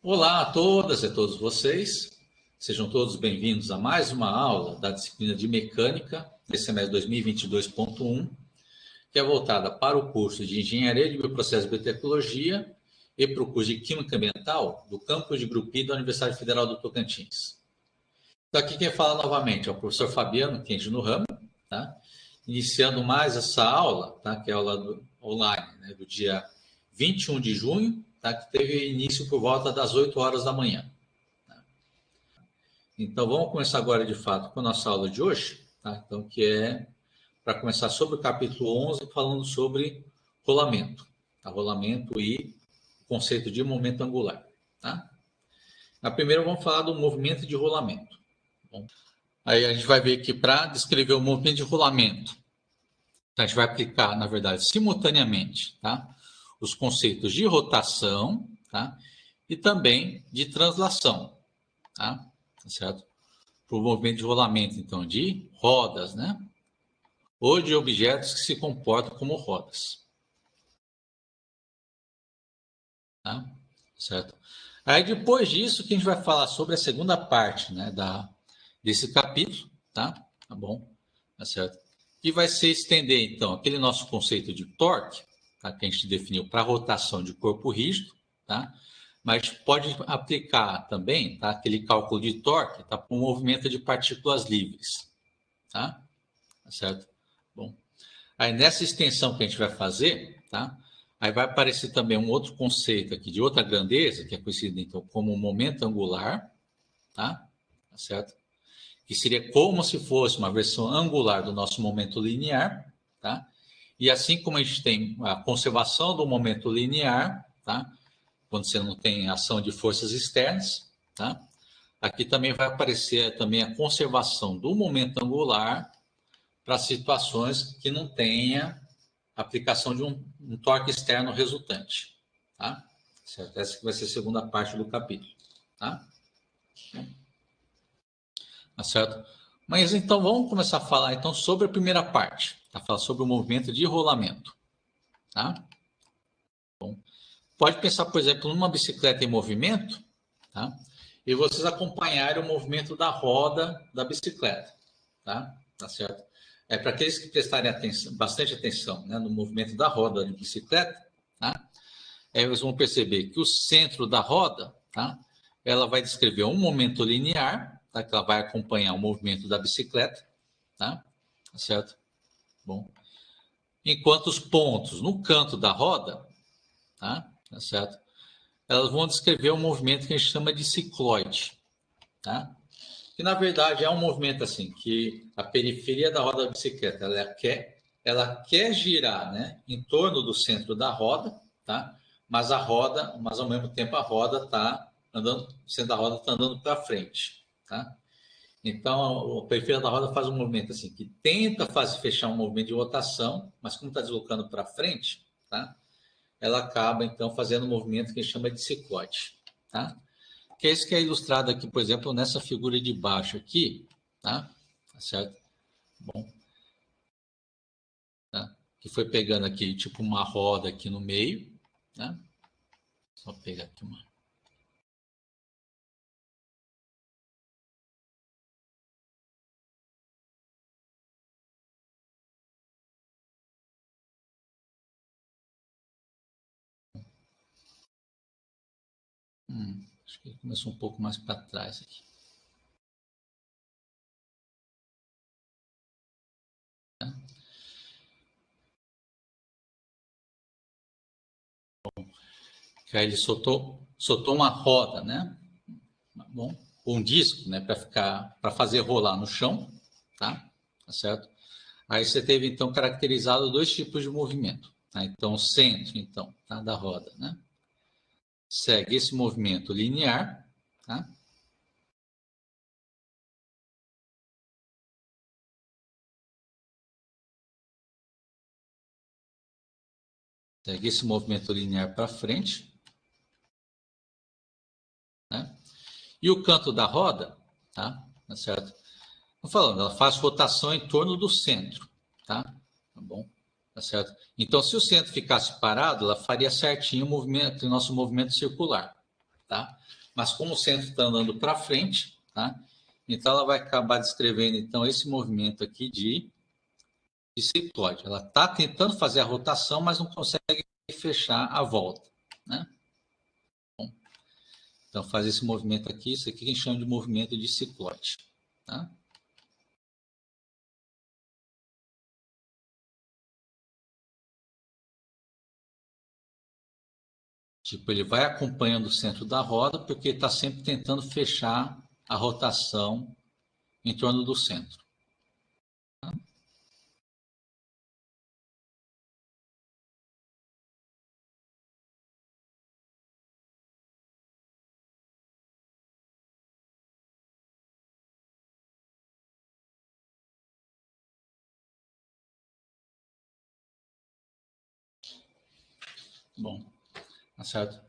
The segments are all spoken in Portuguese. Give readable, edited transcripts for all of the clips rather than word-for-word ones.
Olá a todas e a todos vocês. Sejam todos bem-vindos a mais uma aula da disciplina de Mecânica, desse semestre 2022.1, que é voltada para o curso de Engenharia de Bioprocessos e Biotecnologia e para o curso de Química Ambiental do campus de Grupi da Universidade Federal do Tocantins. Então, aqui quem fala novamente é o professor Fabiano Kenji no ramo, tá? Iniciando mais essa aula, tá? Que é a aula online, né? Do dia 21 de junho, tá? Que teve início por volta das 8 horas da manhã. Tá? Então, vamos começar agora, de fato, com a nossa aula de hoje, tá? Então, que é para começar sobre o capítulo 11, falando sobre rolamento, tá? Rolamento e o conceito de momento angular, tá? Na primeira, vamos falar do movimento de rolamento. Bom, aí a gente vai ver que para descrever o movimento de rolamento, a gente vai aplicar, na verdade, simultaneamente, tá? Os conceitos de rotação, tá? E também de translação, tá? Tá certo? Para o movimento de rolamento, então, de rodas, né? Ou de objetos que se comportam como rodas. Tá? Certo? Aí, depois disso, que a gente vai falar sobre a segunda parte, né, desse capítulo, tá? Tá bom? Tá certo? Que vai ser estender, então, aquele nosso conceito de torque, tá? Que a gente definiu para rotação de corpo rígido, tá? Mas pode aplicar também, tá? Aquele cálculo de torque, tá? Para o movimento de partículas livres, tá? Tá certo? Bom, aí nessa extensão que a gente vai fazer, tá? Aí vai aparecer também um outro conceito aqui de outra grandeza, que é conhecido então como momento angular, tá? Tá certo? Que seria como se fosse uma versão angular do nosso momento linear, tá? E assim como a gente tem a conservação do momento linear, tá? Quando você não tem ação de forças externas, tá? Aqui também vai aparecer também a conservação do momento angular para situações que não tenha aplicação de um torque externo resultante, tá? Certo? Essa que vai ser a segunda parte do capítulo, tá? Tá certo? Mas então vamos começar a falar então sobre a primeira parte, tá? Falar sobre o movimento de rolamento, tá? Bom, pode pensar, por exemplo, numa bicicleta em movimento, tá? E vocês acompanharem o movimento da roda da bicicleta, tá? Tá certo? É para aqueles que prestarem atenção, bastante atenção, né, no movimento da roda de bicicleta, tá? Eles vão perceber que o centro da roda, tá? Ela vai descrever um momento linear, tá? Que ela vai acompanhar o movimento da bicicleta, tá? Tá certo? Bom. Enquanto os pontos no canto da roda, tá? Tá certo? Elas vão descrever um movimento que a gente chama de cicloide, tá? Que na verdade é um movimento assim que a periferia da roda da bicicleta ela quer girar, né, em torno do centro da roda, tá? Mas ao mesmo tempo a roda está andando, o centro da roda está andando para frente, tá? Então a periferia da roda faz um movimento assim que tenta fazer fechar um movimento de rotação, mas como está deslocando para frente, tá? Ela acaba então fazendo um movimento que a gente chama de cicloide, tá? Que é isso que é ilustrado aqui, por exemplo, nessa figura de baixo aqui, tá? Tá certo? Bom, tá? Que foi pegando aqui, tipo, uma roda aqui no meio, tá? Só pegar aqui uma. Acho que começou um pouco mais para trás aqui. Tá? Que aí ele soltou uma roda, né? Bom, um disco, né? Para fazer rolar no chão, tá? Tá certo? Aí você teve então caracterizado dois tipos de movimento, tá? Então o centro, então, tá? Da roda, né? Segue esse movimento linear, tá? Segue esse movimento linear para frente, né? E o canto da roda, tá? Tá certo? Estou falando, ela faz rotação em torno do centro, tá? Tá bom? Tá certo? Então, se o centro ficasse parado, ela faria certinho o nosso movimento circular, tá? Mas como o centro está andando para frente, tá? Então ela vai acabar descrevendo então esse movimento aqui de cicloide. Ela está tentando fazer a rotação, mas não consegue fechar a volta, né? Bom, então faz esse movimento aqui, isso aqui que a gente chama de movimento de cicloide, tá? Tipo, ele vai acompanhando o centro da roda, porque ele está sempre tentando fechar a rotação em torno do centro. Bom, tá certo?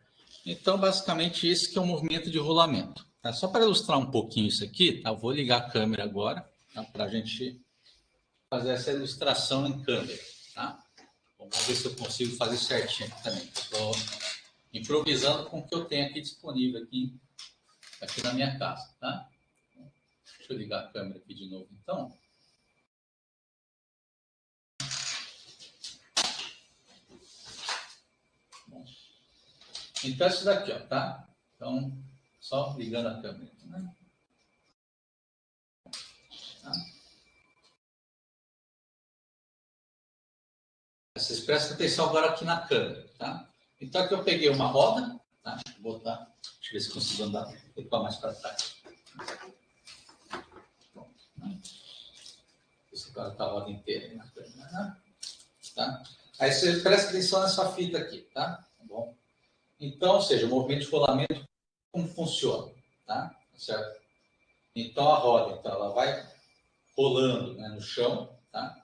Então, basicamente, esse que é o movimento de rolamento. Tá? Só para ilustrar um pouquinho isso aqui, tá? Vou ligar a câmera agora, tá? Para a gente fazer essa ilustração em câmera. Tá? Vamos ver se eu consigo fazer certinho aqui também. Estou improvisando com o que eu tenho aqui disponível aqui na minha casa. Tá? Deixa eu ligar a câmera aqui de novo, então. Bom, então, isso daqui, ó, tá? Então, só ligando a câmera. Né? Tá? Vocês prestem atenção agora aqui na câmera, tá? Então aqui eu peguei uma roda, tá? Vou botar, deixa eu ver se consigo andar mais para trás. Pronto, né? Esse agora está a roda inteira aí na câmera, né? Tá? Aí vocês prestem atenção nessa fita aqui, tá? Bom. Então, ou seja, o movimento de rolamento, como funciona, tá? Certo? Então a roda, então, ela vai rolando, né, no chão, tá?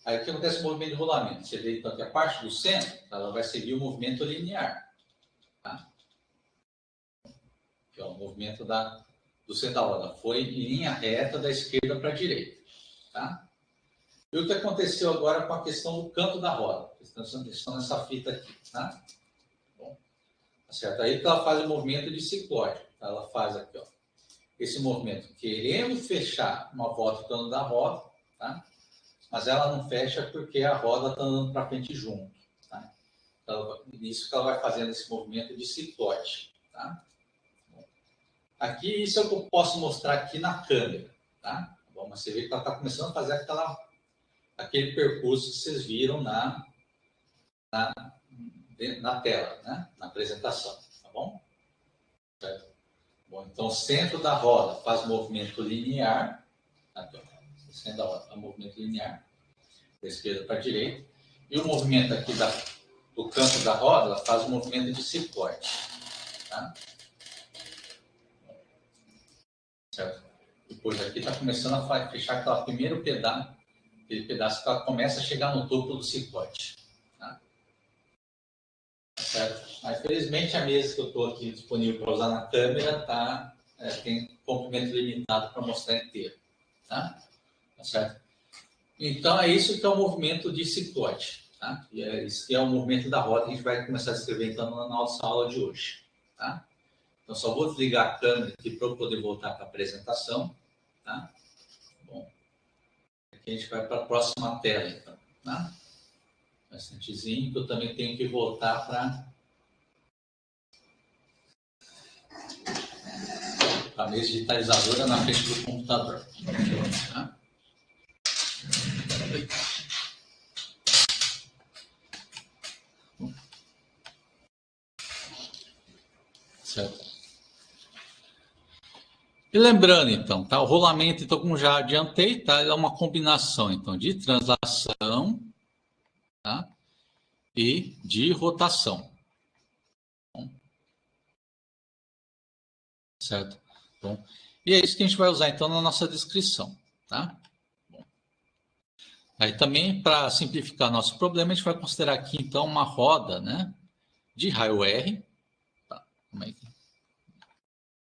Aí o que acontece no movimento de rolamento? Você vê então que a parte do centro, ela vai seguir o movimento linear, tá? Que é o movimento do centro da roda. Foi em linha reta da esquerda para a direita, tá? E o que aconteceu agora com a questão do canto da roda? Questão dessa fita aqui, tá? Bom, tá certo? Aí que ela faz o movimento de ciclóide. Tá? Ela faz aqui, ó, esse movimento querendo fechar uma volta em torno da roda, tá? Mas ela não fecha porque a roda está andando para frente junto, tá? Então, isso que ela vai fazendo esse movimento de cicloide, tá? Aqui, isso é o que eu posso mostrar aqui na câmera, tá? Bom, mas você vê que ela está começando a fazer aquele percurso que vocês viram na tela, né? Na apresentação, tá bom? Certo? Bom, então, o centro da roda faz movimento linear, aqui, ó, o centro da roda faz movimento linear, da esquerda para a direita, e o movimento aqui do canto da roda, ela faz o movimento de cicloide, tá? Certo? Depois aqui está começando a fechar aquele pedaço que ela começa a chegar no topo do cicloide. Tá? Certo? Mas, felizmente, a mesa que eu estou aqui disponível para usar na câmera tem comprimento limitado para mostrar inteiro. Tá? Tá certo? Então, é isso que é o movimento de cicloide. Tá? E é isso que é o movimento da roda que a gente vai começar a descrever então, na nossa aula de hoje. Tá? Então, só vou desligar a câmera aqui para eu poder voltar para a apresentação. Tá? Bom, aqui a gente vai para a próxima tela, então. Tá? Um instantezinho, que eu também tenho que voltar para a mesa digitalizadora na frente do computador. Tá? Certo. E lembrando, então, tá? O rolamento, então, como já adiantei, tá? É uma combinação, então, de translação, tá? E de rotação. Certo? Bom, e é isso que a gente vai usar, então, na nossa descrição, tá? Bom. Aí também, para simplificar nosso problema, a gente vai considerar aqui, então, uma roda, né? De raio R. Tá? Como é que...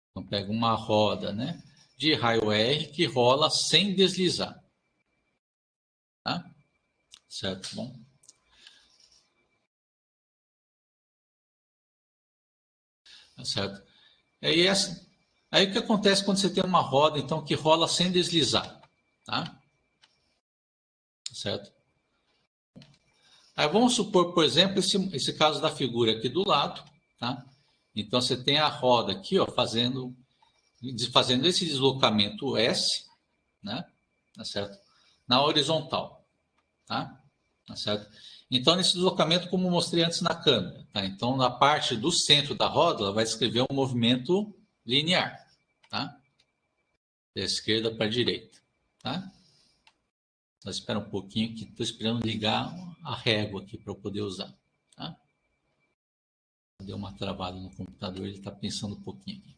Então, pega uma roda, né? De raio R que rola sem deslizar. Tá? Certo? Bom. Tá certo? Aí o que acontece quando você tem uma roda, então, que rola sem deslizar, tá? Certo? Aí vamos supor, por exemplo, esse caso da figura aqui do lado, tá? Então você tem a roda aqui, ó, fazendo esse deslocamento S, né? Tá certo? Na horizontal, tá? Tá certo? Então, nesse deslocamento, como mostrei antes na câmera, tá? Então, na parte do centro da roda, ela vai descrever um movimento linear, tá? Da esquerda para a direita, tá? Só espera um pouquinho que estou esperando ligar a régua aqui para eu poder usar, tá? Deu uma travada no computador, ele está pensando um pouquinho aqui.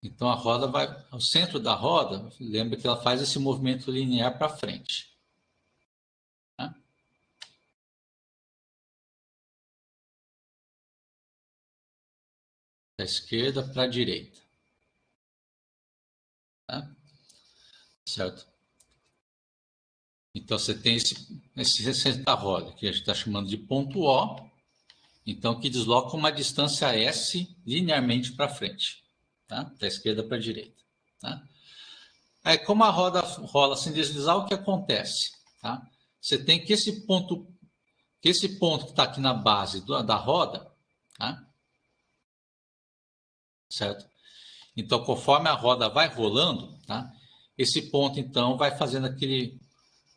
Então a roda vai ao centro da roda, lembra que ela faz esse movimento linear para frente, tá? Da esquerda para a direita, tá? Certo? Então você tem esse centro da roda, que a gente está chamando de ponto O, então que desloca uma distância S linearmente para frente, tá? Da esquerda para a direita, tá? Aí, como a roda rola sem deslizar, o que acontece? Tá? Você tem que esse ponto que está aqui na base da roda, tá? Certo? Então, conforme a roda vai rolando, tá? Esse ponto, então, vai fazendo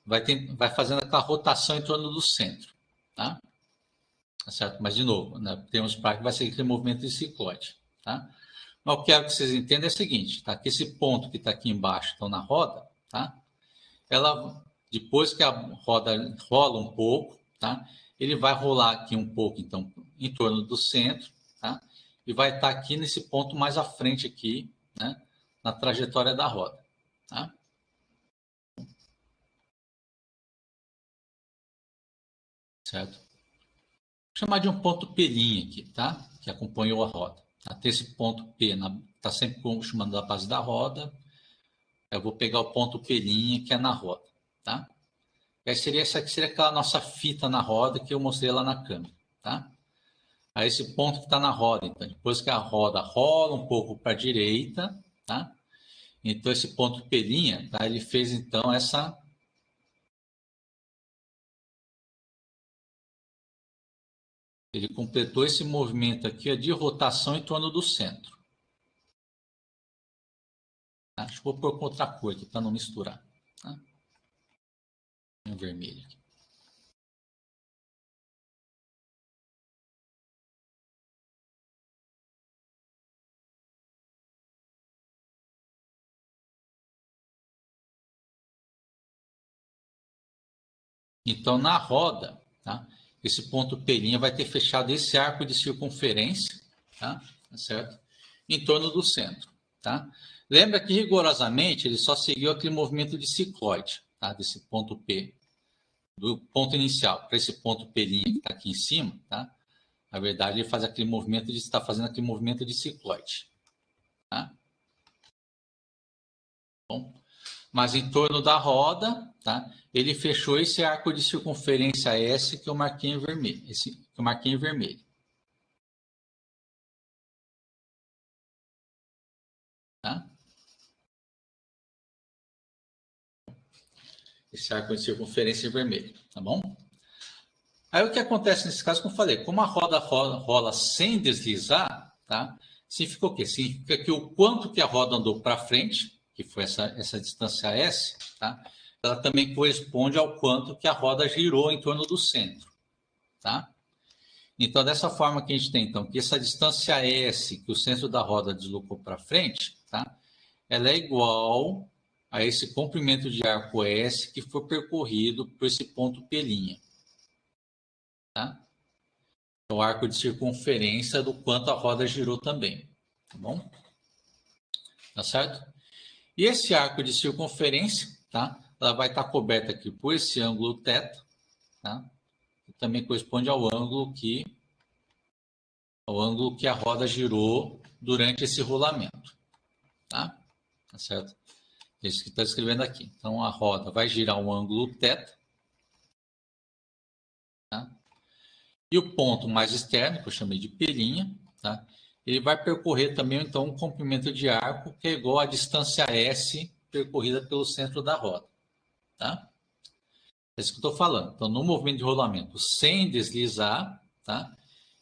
vai fazendo aquela rotação em torno do centro, tá? Tá certo? Mas, de novo, né, temos para que vai ser aquele movimento de cicloide, tá? Mas o que eu quero que vocês entendam é o seguinte, tá? Que esse ponto que está aqui embaixo, então, na roda, tá? Ela, depois que a roda rola um pouco, tá? Ele vai rolar aqui um pouco, então, em torno do centro, tá? E vai estar aqui nesse ponto mais à frente aqui, né? Na trajetória da roda, tá? Certo? Vou chamar de um ponto P' aqui, tá? Que acompanhou a roda. Tá? Tem esse ponto P, tá sempre chamando da base da roda. Eu vou pegar o ponto P' que é na roda, tá? E aí essa aqui seria aquela nossa fita na roda que eu mostrei lá na câmera, tá? A esse ponto que está na roda. Então, depois que a roda rola um pouco para a direita, tá? Então, esse ponto P', tá? Ele fez, então, ele completou esse movimento aqui de rotação em torno do centro. Tá? Acho que vou pôr com outra cor aqui, para não misturar. Tá? Em vermelho aqui. Então, na roda, tá? Esse ponto P' vai ter fechado esse arco de circunferência, tá? Tá certo? Em torno do centro, tá? Lembra que rigorosamente ele só seguiu aquele movimento de cicloide, tá? Desse ponto P, do ponto inicial para esse ponto P' que está aqui em cima, tá? Na verdade, ele faz aquele movimento de estar fazendo aquele movimento de cicloide, tá? Bom, mas em torno da roda, tá? Ele fechou esse arco de circunferência S que eu marquei em vermelho, esse que eu marquei em vermelho, tá? Esse arco de circunferência em vermelho, tá bom? Aí o que acontece nesse caso, como eu falei, como a roda rola sem deslizar, tá? Significa o quê? Significa que o quanto que a roda andou para frente, que foi essa distância S, tá? Ela também corresponde ao quanto que a roda girou em torno do centro, tá? Então, dessa forma que a gente tem, então, que essa distância S que o centro da roda deslocou para frente, tá? Ela é igual a esse comprimento de arco S que foi percorrido por esse ponto P', tá? O arco de circunferência do quanto a roda girou também, tá bom? Tá certo? E esse arco de circunferência, tá? Ela vai estar coberta aqui por esse ângulo θ, tá? Que também corresponde ao ângulo que ao ângulo que a roda girou durante esse rolamento. Tá? Tá certo? É isso que está escrevendo aqui. Então, a roda vai girar um ângulo θ. Tá? E o ponto mais externo, que eu chamei de pelinha, tá? Ele vai percorrer também, então, um comprimento de arco que é igual à distância S percorrida pelo centro da roda. Tá? É isso que eu estou falando. Então, no movimento de rolamento sem deslizar, tá?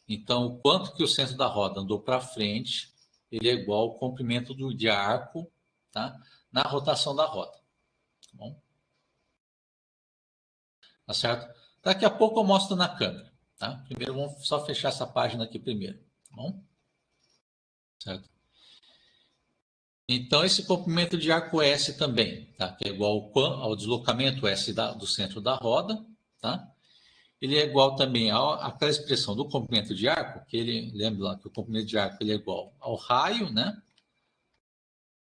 Então, o quanto que o centro da roda andou para frente, ele é igual ao comprimento de arco, tá? Na rotação da roda. Tá bom? Tá certo? Daqui a pouco eu mostro na câmera. Tá? Primeiro, vamos só fechar essa página aqui primeiro. Tá bom? Certo? Então, esse comprimento de arco S também, tá? Que é igual ao deslocamento S do centro da roda. Tá? Ele é igual também àquela expressão do comprimento de arco, que ele, lembra lá que o comprimento de arco ele é igual ao raio, né?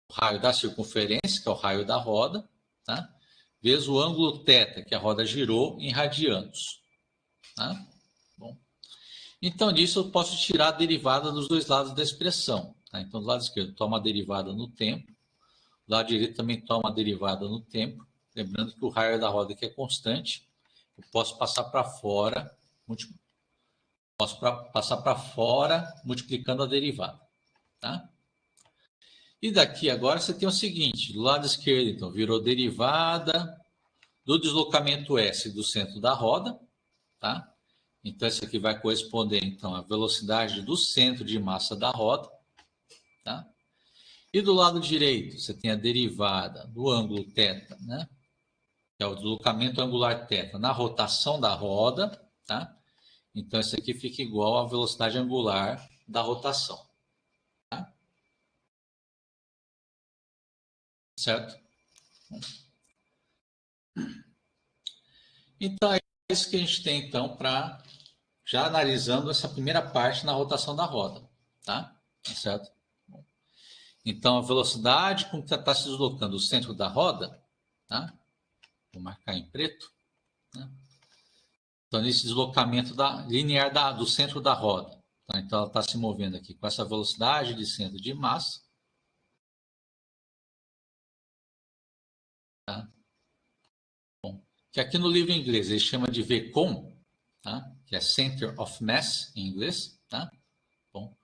O raio da circunferência, que é o raio da roda, tá? Vezes o ângulo θ, que a roda girou, em radianos. Tá? Bom. Então, disso eu posso tirar a derivada dos dois lados da expressão. Tá? Então, do lado esquerdo toma a derivada no tempo, do lado direito também toma a derivada no tempo. Lembrando que o raio da roda aqui é constante, eu posso passar para fora, multiplicando a derivada. Tá? E daqui agora você tem o seguinte, do lado esquerdo, então, virou derivada do deslocamento S do centro da roda, tá? Então, isso aqui vai corresponder, então, à velocidade do centro de massa da roda, tá? E do lado direito, você tem a derivada do ângulo θ, né? Que é o deslocamento angular θ na rotação da roda, tá? Então, isso aqui fica igual à velocidade angular da rotação, tá? Certo? Então, é isso que a gente tem, então, para já analisando essa primeira parte na rotação da roda, tá? Certo? Então, a velocidade com que está se deslocando o centro da roda, tá? Vou marcar em preto, né? Então, nesse deslocamento linear do centro da roda, tá? Então, ela está se movendo aqui com essa velocidade de centro de massa, tá? Bom, que aqui no livro em inglês ele chama de VCOM, tá? Que é Center of Mass em inglês, tá? Bom,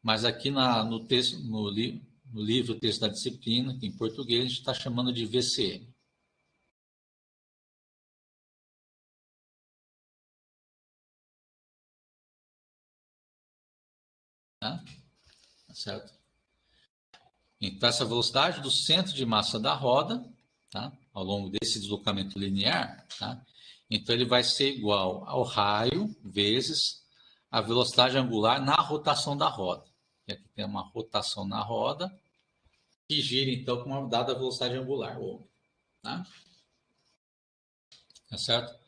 mas aqui no texto, no livro o texto da disciplina, que em português a gente está chamando de VCM. Tá? Certo? Então, essa velocidade do centro de massa da roda, tá? Ao longo desse deslocamento linear, tá? Então, ele vai ser igual ao raio vezes a velocidade angular na rotação da roda. E aqui tem uma rotação na roda que gira, então, com uma dada velocidade angular, tá? Tá certo?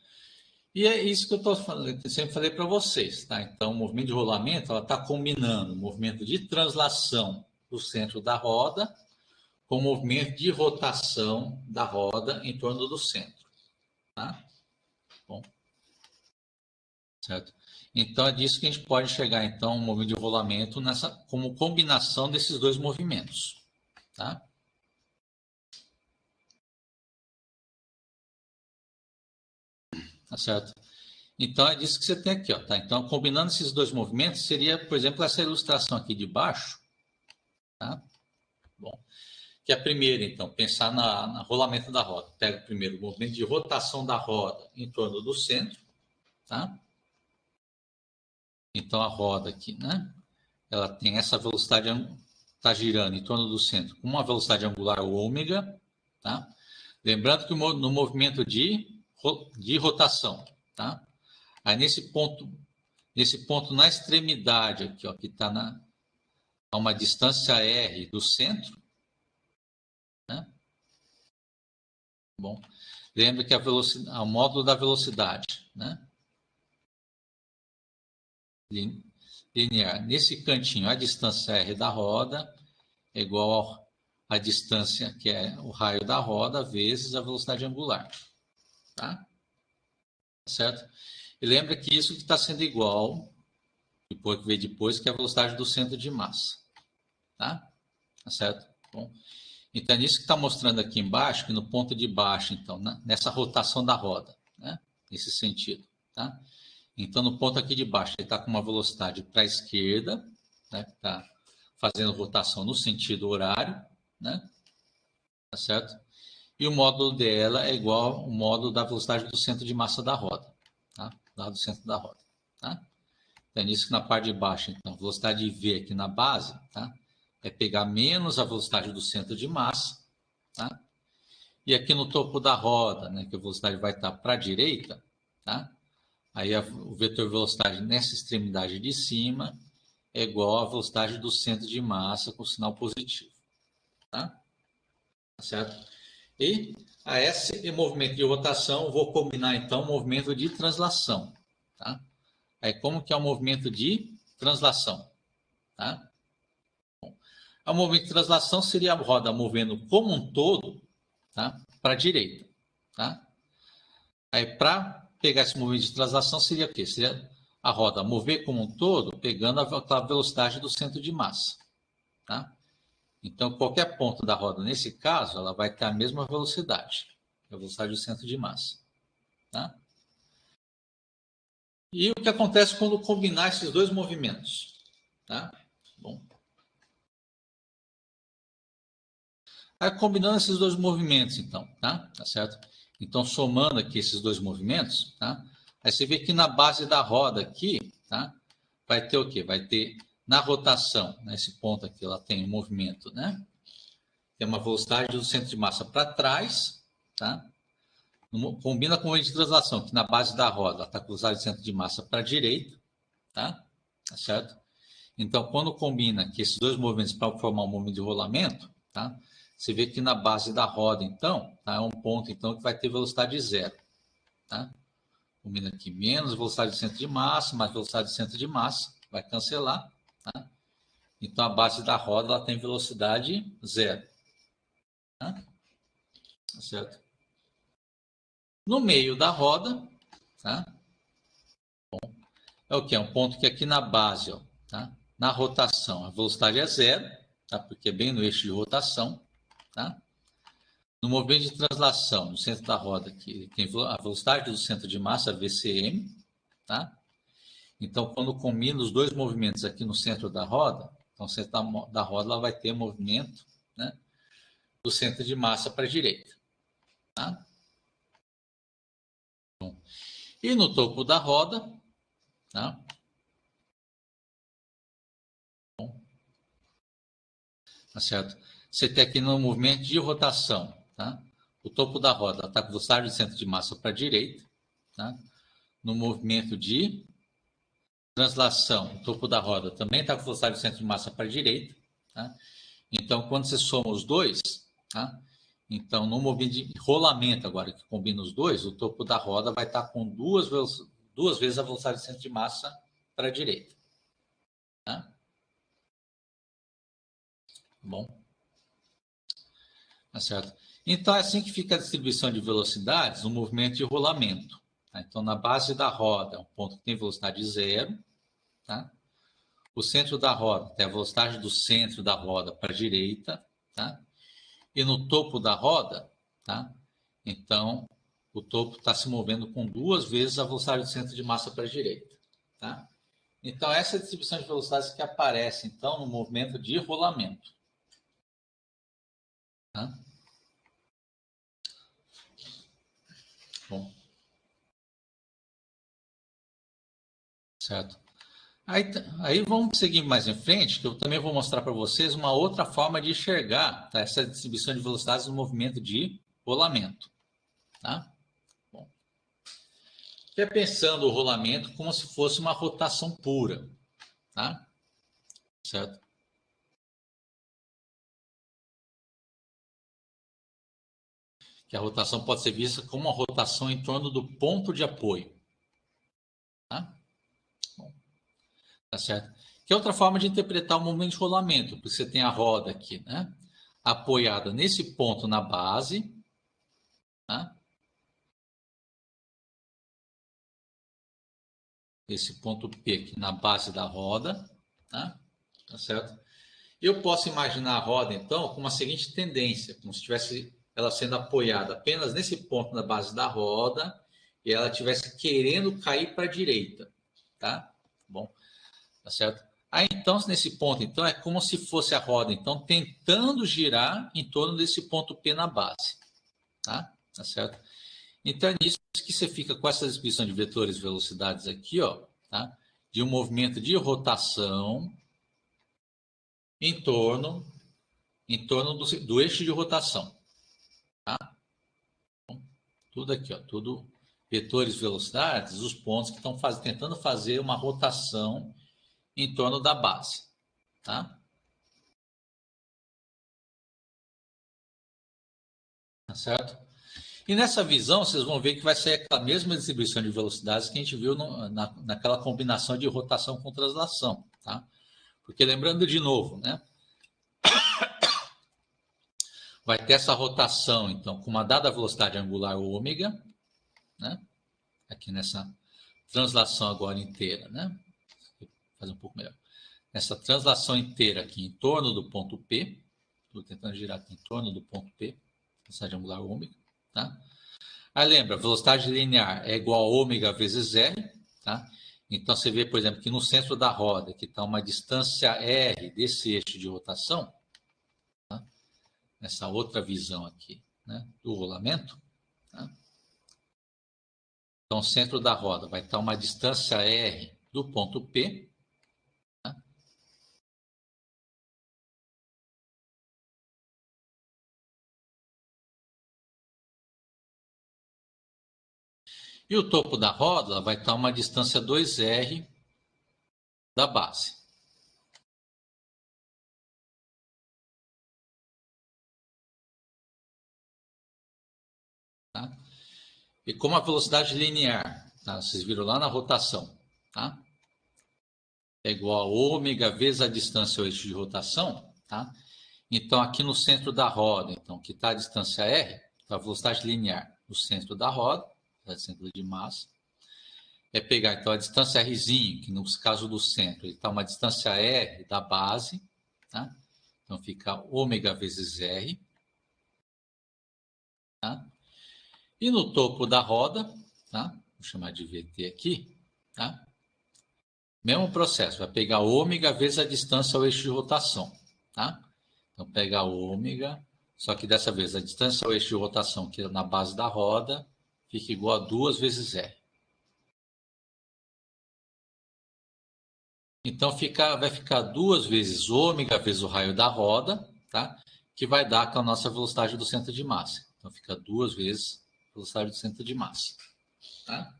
E é isso que eu sempre falei para vocês, tá? Então, o movimento de rolamento, ela está combinando o movimento de translação do centro da roda com o movimento de rotação da roda em torno do centro, tá? Bom, certo? Então, é disso que a gente pode chegar, então, ao movimento de rolamento como combinação desses dois movimentos, tá? Tá certo? Então, é disso que você tem aqui, ó, tá? Então, combinando esses dois movimentos, seria, por exemplo, essa ilustração aqui de baixo, tá? Bom, que é a primeira, então, pensar no rolamento da roda. Pega primeiro o movimento de rotação da roda em torno do centro, tá? Então, a roda aqui, né? Ela tem essa velocidade, está girando em torno do centro com uma velocidade angular ômega, tá? Lembrando que no movimento de rotação, tá? Aí nesse ponto na extremidade aqui, ó, que está a uma distância r do centro, né? Bom, lembra que o módulo da velocidade, né? Linear. Nesse cantinho, a distância r da roda é igual à distância, que é o raio da roda, vezes a velocidade angular. Tá? Certo? E lembra que isso está sendo igual depois que veio depois, que é a velocidade do centro de massa. Tá? Tá certo? Bom, então, é nisso que está mostrando aqui embaixo, que no ponto de baixo, então, nessa rotação da roda, né? Nesse sentido, tá? Então, no ponto aqui de baixo, ele está com uma velocidade para a esquerda, né? Está fazendo rotação no sentido horário, né? Tá certo? E o módulo dela é igual ao módulo da velocidade do centro de massa da roda, tá? Lá do centro da roda, tá? Então, é nisso que na parte de baixo, então, a velocidade V aqui na base, tá? É pegar menos a velocidade do centro de massa, tá? E aqui no topo da roda, né, que a velocidade vai estar para a direita, tá? Aí o vetor velocidade nessa extremidade de cima é igual à velocidade do centro de massa com sinal positivo, tá? Tá certo? E a esse movimento de rotação, eu vou combinar então o movimento de translação, tá? Aí como que é o movimento de translação, tá? O movimento de translação seria a roda movendo como um todo, tá? Para a direita, tá? Aí, para pegar esse movimento de translação, seria o quê? Seria a roda mover como um todo, pegando a velocidade do centro de massa, tá? Então, qualquer ponto da roda, nesse caso, ela vai ter a mesma velocidade, a velocidade do centro de massa, tá? E o que acontece quando combinar esses dois movimentos, tá? Bom. Aí, combinando esses dois movimentos, então, tá? Tá certo? Então, somando aqui esses dois movimentos, tá? Aí você vê que na base da roda aqui, tá? Vai ter o quê? Vai ter na rotação, nesse ponto aqui, ela tem um movimento, né? Tem uma velocidade do centro de massa para trás, tá? Combina com o movimento de translação, que na base da roda ela está com velocidade do centro de massa para a direita, tá? Tá certo? Então, quando combina aqui esses dois movimentos para formar um movimento de rolamento, tá? Você vê que na base da roda, então, tá? É um ponto então que vai ter velocidade zero, tá? Combina aqui menos velocidade do centro de massa, mais velocidade do centro de massa, vai cancelar, tá? Então, a base da roda ela tem velocidade zero, tá? Tá certo? No meio da roda, tá? É o que? É um ponto que aqui na base, ó, tá? Na rotação, a velocidade é zero, tá? Porque é bem no eixo de rotação, tá? No movimento de translação, no centro da roda, que tem a velocidade do centro de massa, VCM, tá? Então, quando combina os dois movimentos aqui no centro da roda, então o centro da roda ela vai ter movimento, né? Do centro de massa para a direita, tá? E no topo da roda, tá? Tá certo? Você tem aqui no movimento de rotação, tá? O topo da roda está com velocidade de centro de massa para a direita, tá? No movimento de translação, o topo da roda também está com velocidade de centro de massa para a direita, tá? Então, quando você soma os dois, tá? Então, no movimento de rolamento agora, que combina os dois, o topo da roda vai estar com duas vezes a velocidade de centro de massa para a direita, tá? Bom, tá certo? Então, é assim que fica a distribuição de velocidades no movimento de rolamento. Tá? Então, na base da roda, um ponto que tem velocidade zero, tá? O centro da roda tem a velocidade do centro da roda para a direita, tá? E no topo da roda, tá? Então, o topo está se movendo com duas vezes a velocidade do centro de massa para a direita, tá? Então, essa é a distribuição de velocidades que aparece, então, no movimento de rolamento, tá? Bom, certo. Aí vamos seguir mais em frente, que eu também vou mostrar para vocês uma outra forma de enxergar, tá, essa distribuição de velocidades no movimento de rolamento. Tá? Bom, que é pensando o rolamento como se fosse uma rotação pura. Tá? Certo? Que a rotação pode ser vista como uma rotação em torno do ponto de apoio. Tá? Bom, tá certo? Que é outra forma de interpretar o movimento de rolamento, porque você tem a roda aqui, né? Apoiada nesse ponto na base, tá? esse ponto P aqui na base da roda, tá? Tá certo? Eu posso imaginar a roda, então, com uma seguinte tendência, como se tivesse ela sendo apoiada apenas nesse ponto na base da roda e ela estivesse querendo cair para a direita, tá? Bom, tá certo? Aí, então, nesse ponto, então, é como se fosse a roda, então, tentando girar em torno desse ponto P na base, tá? Tá certo? Então, é nisso que você fica com essa descrição de vetores e velocidades aqui, ó, tá? De um movimento de rotação em torno do eixo de rotação, tá? Tudo aqui, ó, tudo vetores, velocidades, os pontos que estão tentando fazer uma rotação em torno da base, tá? Tá certo? E nessa visão, vocês vão ver que vai ser aquela mesma distribuição de velocidades que a gente viu naquela combinação de rotação com translação, tá? Porque lembrando de novo, né? Vai ter essa rotação, então, com uma dada velocidade angular ômega, né? Aqui nessa translação agora inteira, né? Vou fazer um pouco melhor. Essa translação inteira aqui em torno do ponto P, estou tentando girar aqui em torno do ponto P, velocidade angular ômega, tá? Aí lembra, velocidade linear é igual a ômega vezes R, tá? Então você vê, por exemplo, que no centro da roda, que está uma distância R desse eixo de rotação, tá? Nessa outra visão aqui, né, do rolamento, tá? Então o centro da roda vai estar uma distância R do ponto P, tá? E o topo da roda vai estar uma distância 2R da base. Tá? E como a velocidade linear, tá? Vocês viram lá na rotação, tá? É igual a ômega vezes a distância ao eixo de rotação, tá? Então, aqui no centro da roda, então, que está a distância R, a velocidade linear no centro da roda, centro de massa, é pegar, então, a distância Rzinho, que no caso do centro, ele está uma distância R da base, tá? Então, fica ômega vezes R, tá? E no topo da roda, tá? Vou chamar de VT aqui, tá? Mesmo processo, vai pegar ômega vezes a distância ao eixo de rotação, tá? Então, pega ômega, só que dessa vez a distância ao eixo de rotação, que é na base da roda, fica igual a 2 vezes R. Então, vai ficar 2 vezes ômega vezes o raio da roda, tá? Que vai dar com a nossa velocidade do centro de massa. Então, fica 2 vezes a velocidade do centro de massa, tá?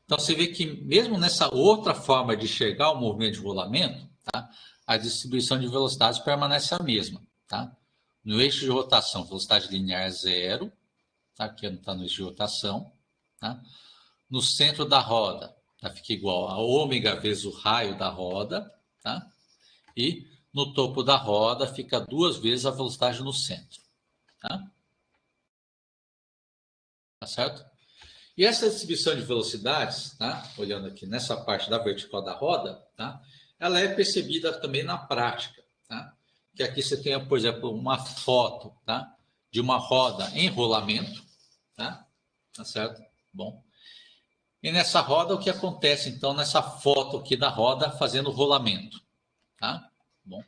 Então, você vê que mesmo nessa outra forma de enxergar o movimento de rolamento, tá? A distribuição de velocidades permanece a mesma, tá? No eixo de rotação, velocidade linear é 0, tá? Aqui não está no eixo de rotação, tá? No centro da roda, tá? Fica igual a ômega vezes o raio da roda, tá? E no topo da roda fica 2 vezes a velocidade no centro, tá? Tá certo? E essa distribuição de velocidades, tá? Olhando aqui nessa parte da vertical da roda, tá? Ela é percebida também na prática, tá? Que aqui você tem, por exemplo, uma foto, tá? De uma roda em rolamento, tá? Tá certo? Bom. E nessa roda, o que acontece, então, nessa foto aqui da roda fazendo rolamento, tá? Bom,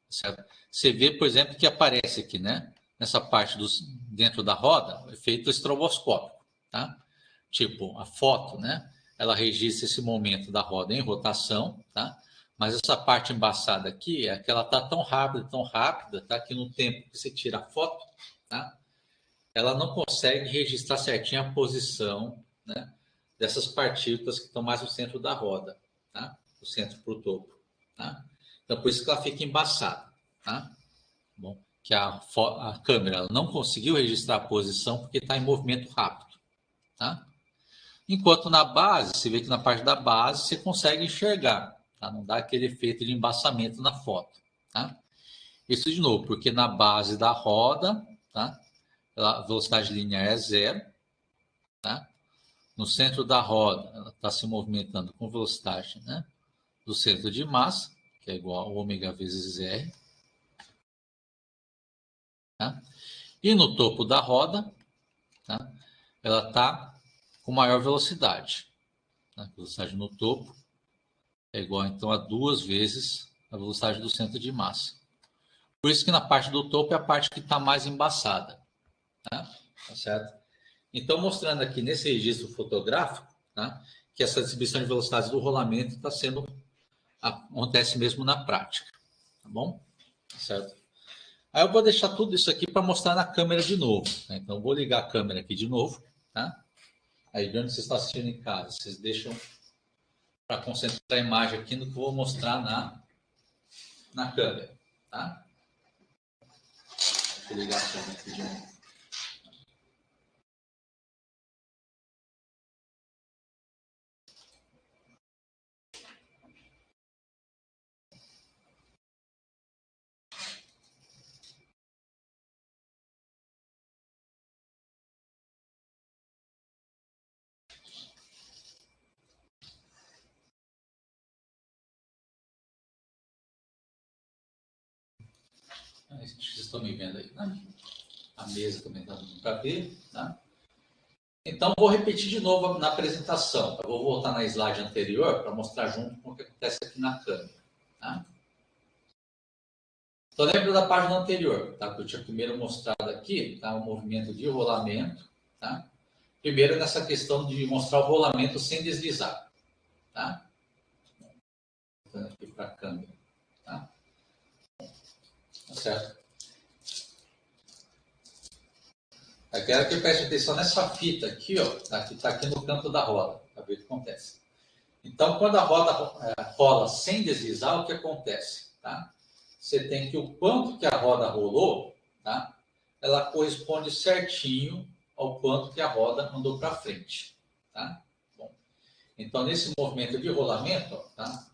certo? Você vê, por exemplo, que aparece aqui, né? Nessa parte dentro da roda, o efeito estroboscópico, tá? Tipo, a foto, né? Ela registra esse momento da roda em rotação, tá? Mas essa parte embaçada aqui é que ela tá tão rápida, tá? Que no tempo que você tira a foto, tá? Ela não consegue registrar certinho a posição, né? Dessas partículas que estão mais no centro da roda, tá? Do centro para o topo, tá? Então, por isso que ela fica embaçada, tá? Bom, que a câmera não conseguiu registrar a posição porque está em movimento rápido, tá? Enquanto na base, você vê que na parte da base você consegue enxergar, tá? Não dá aquele efeito de embaçamento na foto, tá? Isso de novo, porque na base da roda, tá? A velocidade linear é 0, tá? no centro da roda, ela está se movimentando com velocidade, né, do centro de massa, que é igual a ômega vezes R. Tá? E no topo da roda, tá, ela está com maior velocidade. Tá? A velocidade no topo é igual, então, a 2 vezes a velocidade do centro de massa. Por isso que na parte do topo é a parte que está mais embaçada. Tá? Tá certo? Então, mostrando aqui nesse registro fotográfico, tá, que essa distribuição de velocidades do rolamento está sendo, acontece mesmo na prática. Tá bom? Tá certo? Aí eu vou deixar tudo isso aqui para mostrar na câmera de novo. Tá? Então, eu vou ligar a câmera aqui de novo. Tá? Aí, de onde você está assistindo em casa, vocês deixam para concentrar a imagem aqui no que eu vou mostrar na câmera. Tá? Deixa eu ligar a câmera aqui de novo. Acho que vocês estão me vendo aí, né? A mesa também está dando para ver, tá? Então, vou repetir de novo na apresentação. Eu vou voltar na slide anterior para mostrar junto com o que acontece aqui na câmera. Tá? Então, lembra da página anterior, tá? Que eu tinha primeiro mostrado aqui, tá? O movimento de rolamento, tá? Primeiro nessa questão de mostrar o rolamento sem deslizar, tá? Voltando aqui para a câmera, tá? Tá certo? Eu quero que preste atenção nessa fita aqui, ó, tá? Que está aqui no canto da roda, para ver o que acontece. Então, quando a roda rola sem deslizar, o que acontece? Tá? Você tem que o quanto que a roda rolou, tá? Ela corresponde certinho ao quanto que a roda andou para frente. Tá? Bom, então, nesse movimento de rolamento, ó, tá?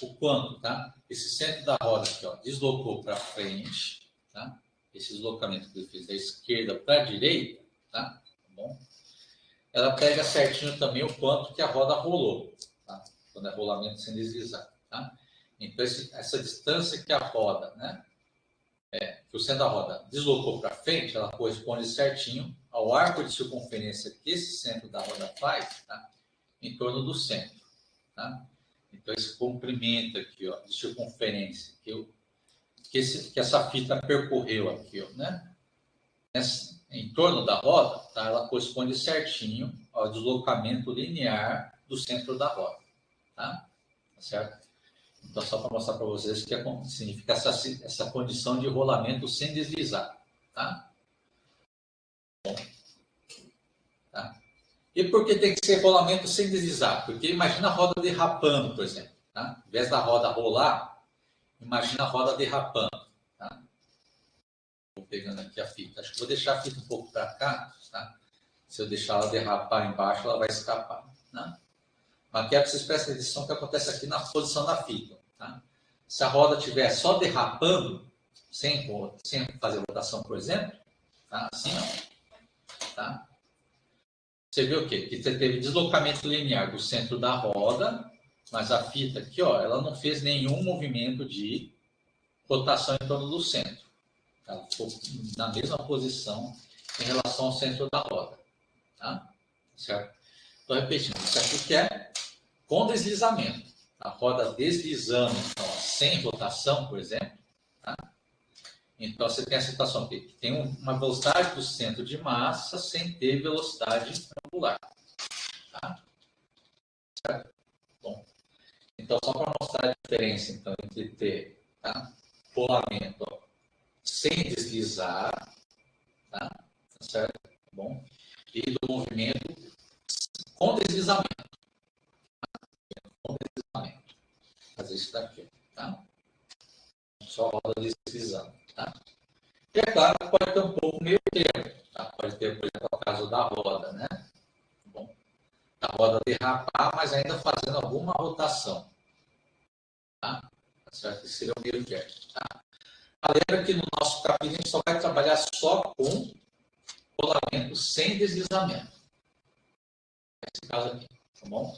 O quanto, tá? Esse centro da roda aqui, ó, deslocou para frente, tá? Esse deslocamento que ele fez da esquerda para a direita, tá? Bom, ela pega certinho também o quanto que a roda rolou, tá? Quando é rolamento sem deslizar, tá? Então, essa distância que a roda, né? Que o centro da roda deslocou para frente, ela corresponde certinho ao arco de circunferência que esse centro da roda faz, tá? Em torno do centro, tá? Então, esse comprimento aqui, ó, de circunferência que essa fita percorreu aqui, ó, né? Em torno da roda, tá? Ela corresponde certinho ao deslocamento linear do centro da roda, tá? Tá certo? Então, só para mostrar para vocês o que significa essa condição de rolamento sem deslizar, tá? Bom, tá? E por que tem que ser rolamento sem deslizar? Porque imagina a roda derrapando, por exemplo, tá? Em vez da roda rolar, imagina a roda derrapando, tá? Vou pegando aqui a fita. Acho que vou deixar a fita um pouco para cá, tá? Se eu deixar ela derrapar embaixo, ela vai escapar, né? Mas quero que vocês prestem atenção no que acontece aqui na posição da fita, tá? Se a roda estiver só derrapando, sem fazer rotação, por exemplo, tá? Assim, ó, tá? Você vê o quê? Que você teve deslocamento linear do centro da roda, mas a fita aqui, ó, ela não fez nenhum movimento de rotação em torno do centro. Ela ficou na mesma posição em relação ao centro da roda. Tá? Certo? Estou repetindo. Isso aqui que é com deslizamento. A roda deslizando, então, sem rotação, por exemplo. Tá? Então, você tem a situação aqui, que tem uma velocidade do centro de massa sem ter velocidade angular. Tá? Certo? Bom, então, só para mostrar a diferença então, entre ter, tá, rolamento, ó, sem deslizar, tá? Certo? Bom, e do movimento com deslizamento. Com deslizamento. Fazer isso daqui, tá? Só roda deslizando, tá? E é claro que pode ter um pouco meio termo, tá? Pode ter, por exemplo, o caso da roda, né? Bom, a roda derrapar, mas ainda fazendo alguma rotação, tá? Certo? Esse seria o meio termo, tá? Lembra que no nosso capítulo a gente só vai trabalhar só com rolamento sem deslizamento. Esse caso aqui, tá bom?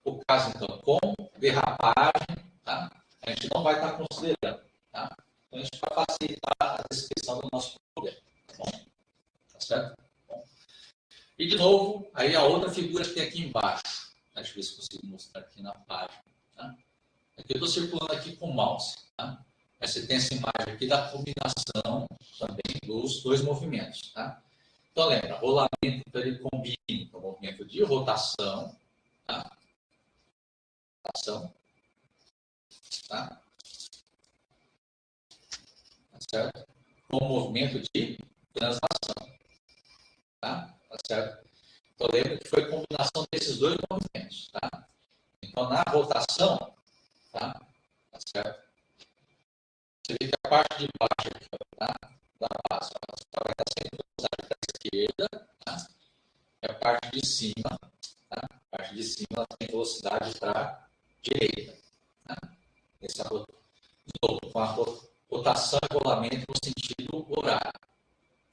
O caso, então, com derrapagem, tá? A gente não vai estar considerando, tá? Então, a gente vai facilitar a descrição do nosso problema, tá bom? Tá certo? Bom. E, de novo, aí a outra figura que tem aqui embaixo. Deixa eu ver se consigo mostrar aqui na página, tá? Aqui eu estou circulando aqui com o mouse, tá? Aí você tem essa imagem aqui da combinação também dos dois movimentos, tá? Então, lembra, rolamento, então, ele combina com o movimento de rotação, tá? Rotação, tá? Tá certo? Com o movimento de translação, tá? Tá certo? Então, lembra que foi a combinação desses dois movimentos, tá? Então, na rotação, tá? Tá certo? Você vê que a parte de baixo aqui, tá? Da base, ela vai estar sempre velocidade para a esquerda, tá? E a parte de cima, tá? A parte de cima ela tem velocidade para a direita, tá? Essa com a rotação e rolamento no sentido horário,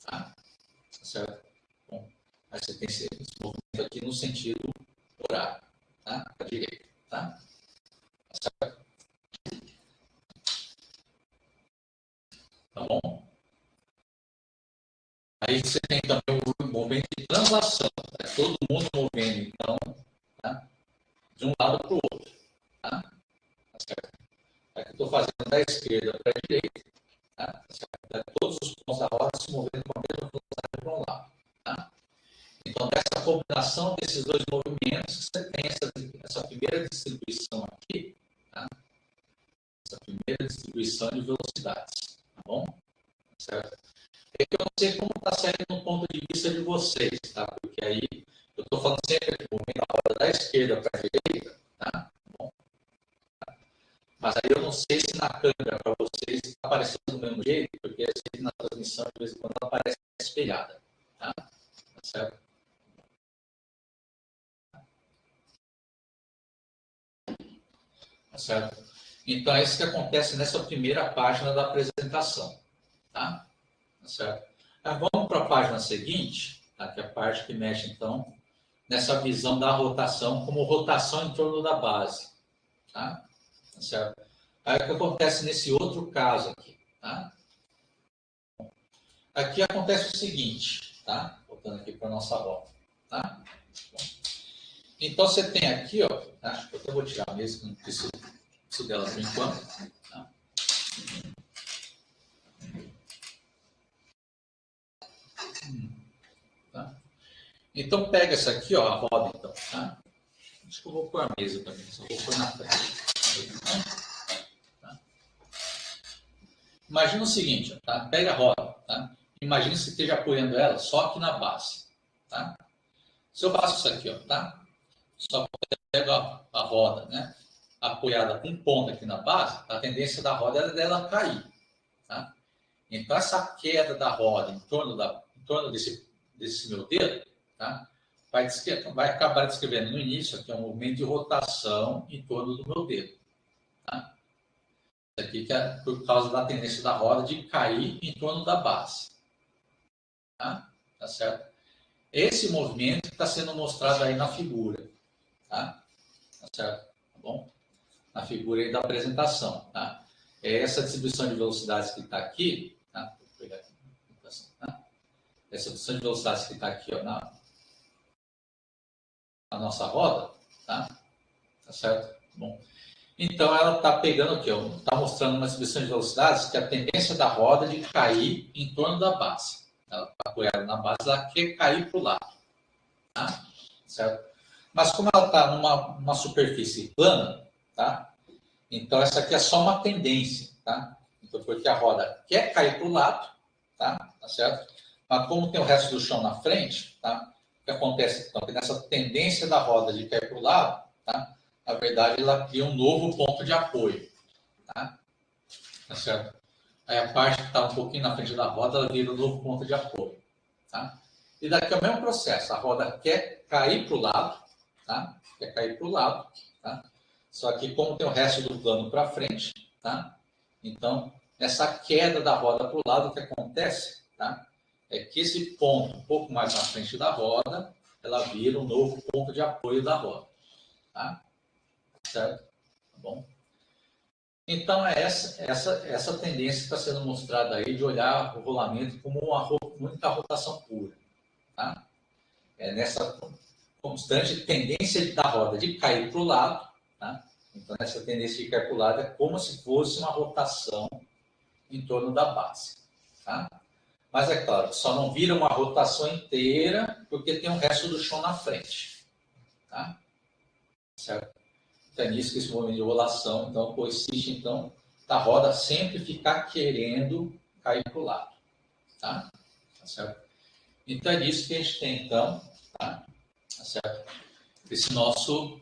tá? Tá certo? Bom, aí você tem esse movimento aqui no sentido horário, tá? Para a direita, tá? Tá certo? Tá bom? Aí você tem também o movimento de translação, tá? Todo mundo movendo, então, tá? De um lado para o outro, tá? Tá certo? Aqui eu estou fazendo da esquerda para a direita, tá? Tá certo? Todos os pontos da roda se movendo com a mesma velocidade para um lado, tá? Então, dessa combinação desses dois movimentos, você tem essa primeira distribuição aqui, tá? Essa primeira distribuição de velocidades, tá bom? Certo? É que eu não sei como está saindo no ponto de vista de vocês, tá? Porque aí eu estou falando sempre aqui, movendo a roda da esquerda para a direita, tá? Bom, tá? Mas aí eu não sei se na câmera para vocês está aparecendo do mesmo jeito, porque assim, na transmissão de vez em quando ela aparece espelhada, tá? Tá certo? Tá certo? Então, é isso que acontece nessa primeira página da apresentação. Tá? Tá certo? Vamos para a página seguinte, tá? Que é a parte que mexe, então, nessa visão da rotação como rotação em torno da base. Tá? Tá certo? Aí, o que acontece nesse outro caso aqui? Tá? Aqui acontece o seguinte, tá? Voltando aqui para a nossa roda. Tá? Então, você tem aqui, ó, tá? Eu até vou tirar mesmo, que não preciso dela por enquanto. Tá? Tá? Então, pega essa aqui, ó, a roda, então. Tá? Acho que eu vou pôr a mesa também, só vou pôr na frente. Tá? Imagina o seguinte, tá? Pega a roda, tá? Imagina se esteja apoiando ela só aqui na base, tá? Se eu faço isso aqui, ó, tá? Só pego a roda, né? Apoiada com um ponto aqui na base, a tendência da roda é dela cair, tá? Então, essa queda da roda em torno desse meu dedo, tá? Vai acabar descrevendo no início aqui um movimento de rotação em torno do meu dedo, tá? Isso aqui que é por causa da tendência da roda de cair em torno da base, tá? Tá certo? Esse movimento está sendo mostrado aí na figura, tá? Tá certo? Tá bom? Na figura aí da apresentação, tá? É essa distribuição de velocidades que está aqui, tá? Vou pegar aqui, tá? Essa distribuição de velocidades que está aqui, ó, na nossa roda, tá? Tá certo? Bom, então ela está pegando aqui, ó, está mostrando uma distribuição de velocidades que a tendência da roda é de cair em torno da base. Ela está apoiada na base, ela quer cair para o lado, tá? Certo? Mas como ela está numa superfície plana, tá? Então essa aqui é só uma tendência, tá? Então porque a roda quer cair para o lado, tá? Tá certo? Mas como tem o resto do chão na frente, tá? O que acontece então? Que nessa tendência da roda de cair para o lado, tá? Na verdade, ela cria um novo ponto de apoio, tá? Tá certo? Aí a parte que está um pouquinho na frente da roda, ela vira um novo ponto de apoio, tá? E daqui é o mesmo processo, a roda quer cair para o lado, tá? Quer cair para o lado, tá? Só que como tem o resto do plano para frente, tá? Então, essa queda da roda para o lado, o que acontece, tá? É que esse ponto um pouco mais na frente da roda, ela vira um novo ponto de apoio da roda. Tá? Certo? Tá bom? Então, é essa tendência que está sendo mostrada aí de olhar o rolamento como uma única rotação pura. Tá? É nessa constante tendência da roda de cair para o lado. Tá? Então, essa tendência de cair para o lado é como se fosse uma rotação em torno da base. Tá? Mas é claro, só não vira uma rotação inteira porque tem o resto do chão na frente. Tá? Certo? Então, é nisso que esse movimento de rotação, então, consiste, então, da roda sempre ficar querendo cair para o lado. Tá? Tá certo? Então, é nisso que a gente tem, então, tá? Tá certo? Esse nosso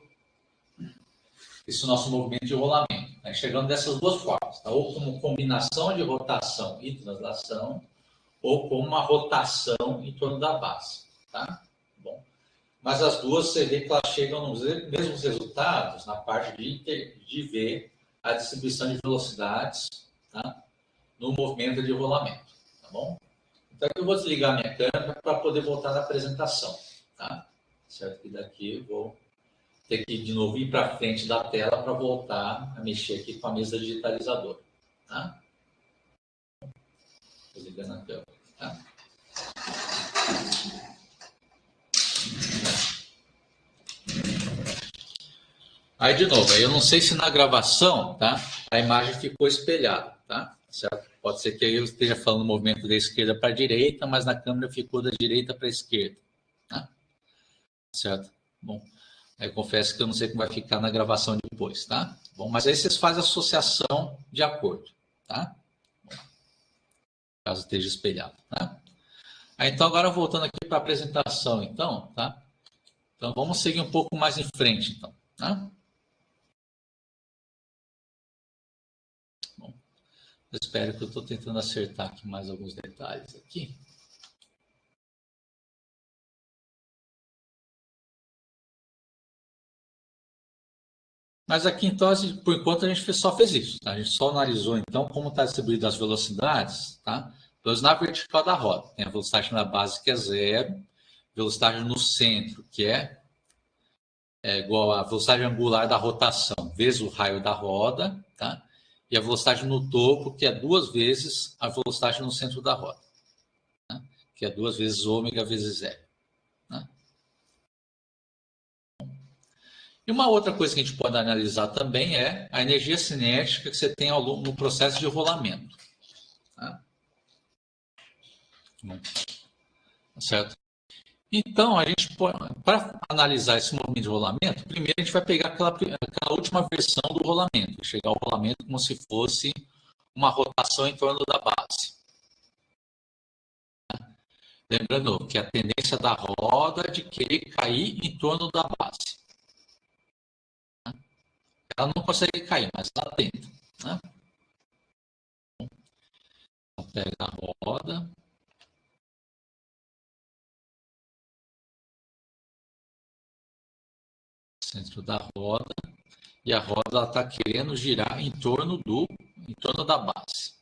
movimento de rolamento. Tá? Chegando dessas duas formas, tá? Ou como combinação de rotação e translação, ou como uma rotação em torno da base. Tá? Bom. Mas as duas, você vê que elas chegam nos mesmos resultados na parte de ver a distribuição de velocidades, tá? No movimento de rolamento. Tá bom? Então, aqui eu vou desligar minha câmera para poder voltar na apresentação. Tá? Certo? E daqui eu vou ter que, de novo, ir para frente da tela para voltar a mexer aqui com a mesa digitalizadora. Tá? Desligando a câmera. Tá? Aí, de novo, eu não sei se na gravação, tá, a imagem ficou espelhada, tá? Certo? Pode ser que eu esteja falando o movimento da esquerda para a direita, mas na câmera ficou da direita para a esquerda. Tá? Certo? Bom, eu confesso que eu não sei como vai ficar na gravação depois, tá? Bom, mas aí vocês fazem a associação de acordo, tá? Bom, caso esteja espelhado, tá? Aí, então, agora voltando aqui para a apresentação, então, tá? Então, vamos seguir um pouco mais em frente, então, tá? Eu espero que eu estou tentando acertar aqui mais alguns detalhes aqui. Mas aqui, então, por enquanto, a gente só fez isso. Tá? A gente só analisou, então, como está distribuído as velocidades, tá? Então, na vertical da roda. Tem a velocidade na base, que é 0. Velocidade no centro, que é igual à velocidade angular da rotação, vezes o raio da roda, tá? E a velocidade no topo, que é 2 vezes a velocidade no centro da roda, tá? Que é 2 vezes ômega vezes 0. Tá? E uma outra coisa que a gente pode analisar também é a energia cinética que você tem ao longo no processo de rolamento. Tá? Certo? Então, a gente para analisar esse movimento de rolamento, primeiro a gente vai pegar aquela última versão do rolamento, chegar ao rolamento como se fosse uma rotação em torno da base. Lembrando que a tendência da roda é de querer cair em torno da base. Ela não consegue cair, mas ela tenta. Né? Então, pega a roda. Centro da roda. E a roda está querendo girar em torno da base.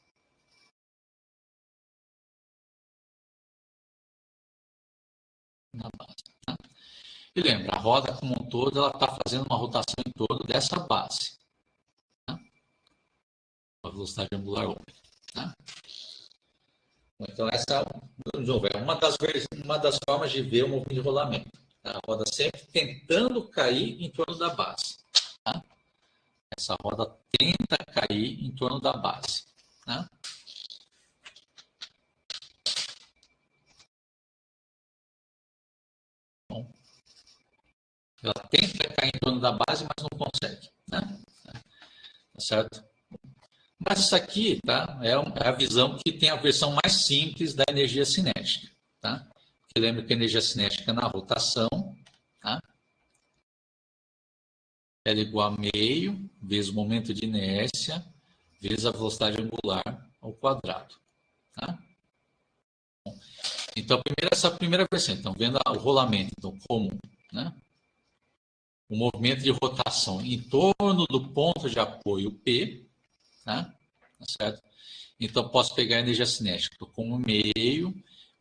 Na base. Tá? E lembra, a roda como um todo, ela está fazendo uma rotação em torno dessa base. Tá? A velocidade angular ômega. Tá? Então, essa é uma das formas de ver o movimento de rolamento. Tá? A roda sempre tentando cair em torno da base. Tá? Essa roda tenta cair em torno da base. Tá? Bom, ela tenta cair em torno da base, mas não consegue. Né? Tá certo? Mas isso aqui, tá? É a visão que tem a versão mais simples da energia cinética. Tá? Porque lembra que a energia cinética é na rotação, tá? Ela é igual a meio vezes o momento de inércia vezes a velocidade angular ao quadrado. Tá? Então, essa primeira versão. Então, vendo o rolamento então, como, né? O movimento de rotação em torno do ponto de apoio P, tá? Tá certo? Então, posso pegar a energia cinética como meio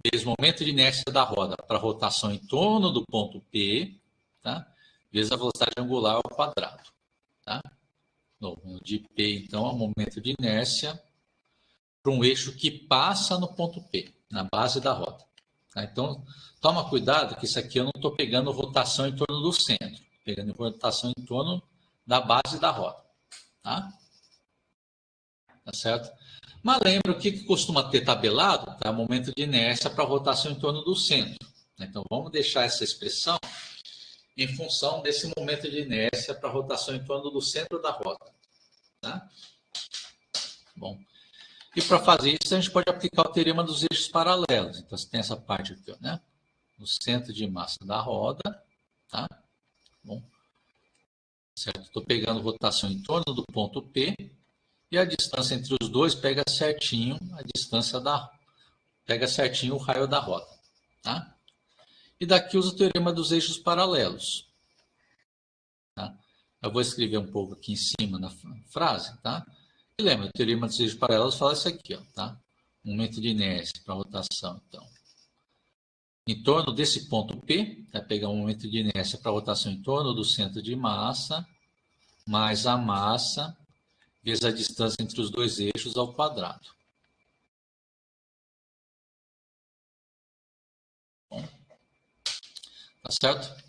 vezes o momento de inércia da roda para a rotação em torno do ponto P, tá? Vezes a velocidade angular ao quadrado. Tá? De P, então, é o momento de inércia para um eixo que passa no ponto P, na base da roda. Tá? Então, toma cuidado que isso aqui eu não estou pegando rotação em torno do centro, pegando rotação em torno da base da roda. Tá? Tá certo? Mas lembra o que costuma ter tabelado? Tá? Momento de inércia para rotação em torno do centro. Então, vamos deixar essa expressão em função desse momento de inércia para rotação em torno do centro da roda. Tá? Bom, e para fazer isso, a gente pode aplicar o teorema dos eixos paralelos. Então, você tem essa parte aqui, né? O centro de massa da roda, tá? Bom, certo? Estou pegando rotação em torno do ponto P e a distância entre os dois pega certinho a distância pega certinho o raio da roda, tá? E daqui usa o teorema dos eixos paralelos, tá? Eu vou escrever um pouco aqui em cima na frase, tá? E lembra, o teorema dos eixos paralelos fala isso aqui, ó, tá? Momento de inércia para rotação, então. Em torno desse ponto P, vai pegar um momento de inércia para rotação em torno do centro de massa, mais a massa, vezes a distância entre os dois eixos ao quadrado. Bom, tá certo?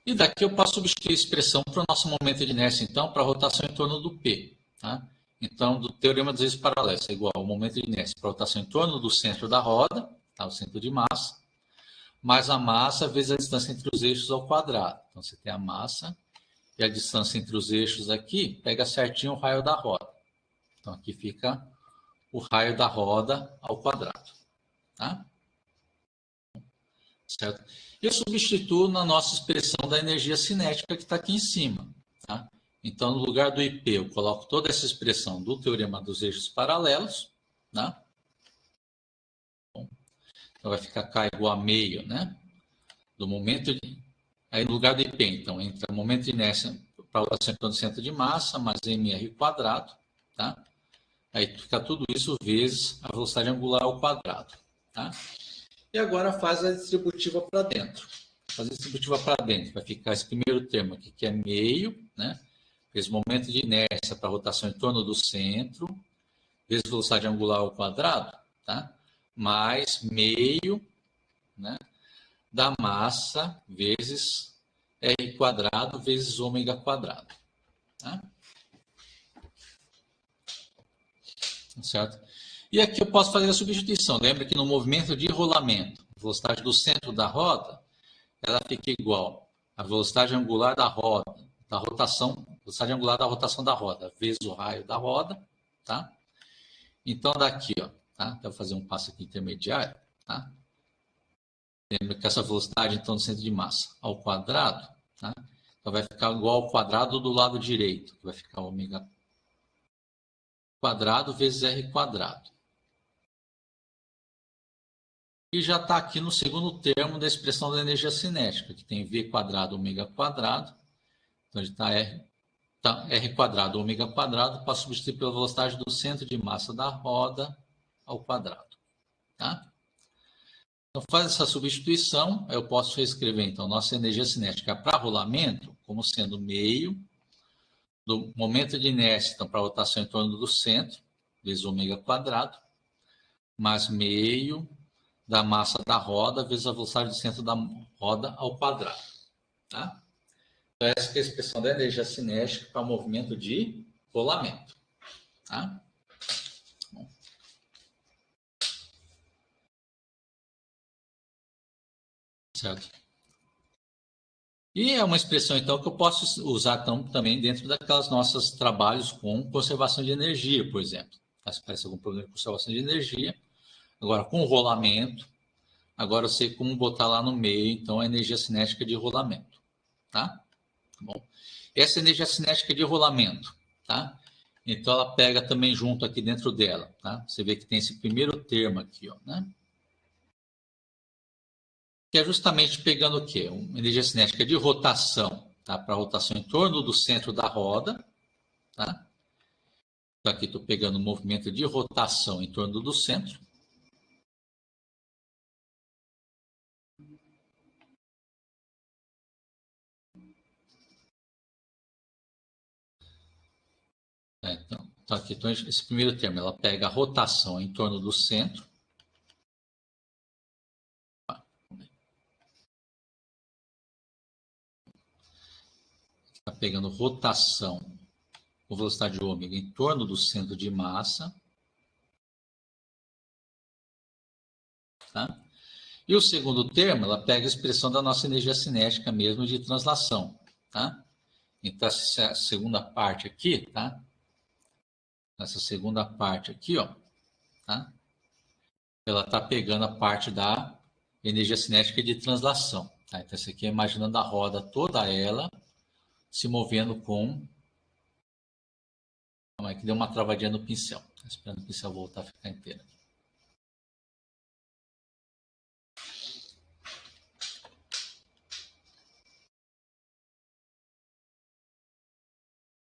E daqui eu posso substituir a expressão para o nosso momento de inércia, então, para a rotação em torno do P. Tá? Então, do teorema dos eixos paralelos é igual ao momento de inércia para a rotação em torno do centro da roda, tá? O centro de massa, mais a massa vezes a distância entre os eixos ao quadrado. Então, você tem a massa e a distância entre os eixos aqui, pega certinho o raio da roda. Então, aqui fica o raio da roda ao quadrado. Tá? Certo? Eu substituo na nossa expressão da energia cinética que está aqui em cima. Tá? Então, no lugar do IP, eu coloco toda essa expressão do teorema dos eixos paralelos. Tá? Bom, então, vai ficar K igual a meio, né? Do momento de... Aí, no lugar do IP, então, entra o momento de inércia para o centro de massa, mais mr quadrado. Tá? Aí fica tudo isso vezes a velocidade angular ao quadrado. Tá? E agora faz a distributiva para dentro. Faz a distributiva para dentro. Vai ficar esse primeiro termo aqui, que é meio, né? Vezes momento de inércia para rotação em torno do centro, vezes velocidade angular ao quadrado, tá? Mais meio, né? Da massa vezes r quadrado vezes ômega quadrado. Tá? Certo? E aqui eu posso fazer a substituição. Lembra que no movimento de rolamento, a velocidade do centro da roda, ela fica igual à velocidade angular da roda, da rotação, velocidade angular da rotação da roda, vezes o raio da roda, tá? Então, daqui, ó, tá? Eu vou fazer um passo aqui intermediário, tá? Lembra que essa velocidade, então, do centro de massa ao quadrado, tá? Então, vai ficar igual ao quadrado do lado direito, que vai ficar ômega quadrado vezes r quadrado. E já está aqui no segundo termo da expressão da energia cinética, que tem v quadrado ômega quadrado. Então, está r quadrado ômega quadrado para substituir pela velocidade do centro de massa da roda ao quadrado. Tá? Então, faz essa substituição, eu posso reescrever, então, nossa energia cinética para rolamento como sendo meio do momento de inércia, então, para rotação em torno do centro, vezes ômega quadrado, mais meio da massa da roda vezes a velocidade do centro da roda ao quadrado. Tá? Então, essa é a expressão da energia cinética para o movimento de rolamento. Tá? Bom. Certo? E é uma expressão, então, que eu posso usar também dentro daquelas nossos trabalhos com conservação de energia, por exemplo. Se parece algum problema de conservação de energia. Agora, com rolamento, agora eu sei como botar lá no meio, então, a energia cinética de rolamento. Tá? Bom, essa energia cinética de rolamento, tá? Então, ela pega também junto aqui dentro dela, tá? Você vê que tem esse primeiro termo aqui, ó, né? Que é justamente pegando o quê? Uma energia cinética de rotação, tá? Para rotação em torno do centro da roda, tá? Então, aqui estou pegando o movimento de rotação em torno do centro. Então, aqui, então, esse primeiro termo, ela pega a rotação em torno do centro. Está pegando rotação com velocidade de ômega em torno do centro de massa. Tá? E o segundo termo, ela pega a expressão da nossa energia cinética mesmo de translação. Tá? Então, essa segunda parte aqui, tá? Essa segunda parte aqui, ó, tá? Ela está pegando a parte da energia cinética de translação. Tá? Então, essa aqui é imaginando a roda toda ela se movendo com... Calma aí, que deu uma travadinha no pincel. Tá esperando o pincel voltar a ficar inteiro.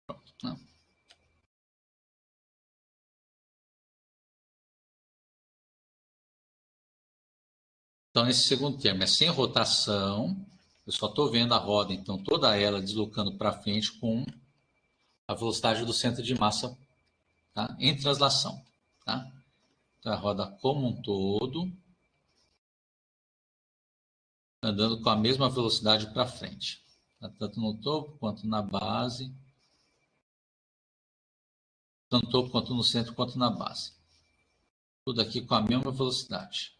Pronto, não. Então, esse segundo termo é sem rotação. Eu só estou vendo a roda, então, toda ela deslocando para frente com a velocidade do centro de massa, tá? Em translação. Tá? Então, a roda como um todo, andando com a mesma velocidade para frente. Tá? Tanto no topo quanto na base. Tanto no topo quanto no centro quanto na base. Tudo aqui com a mesma velocidade.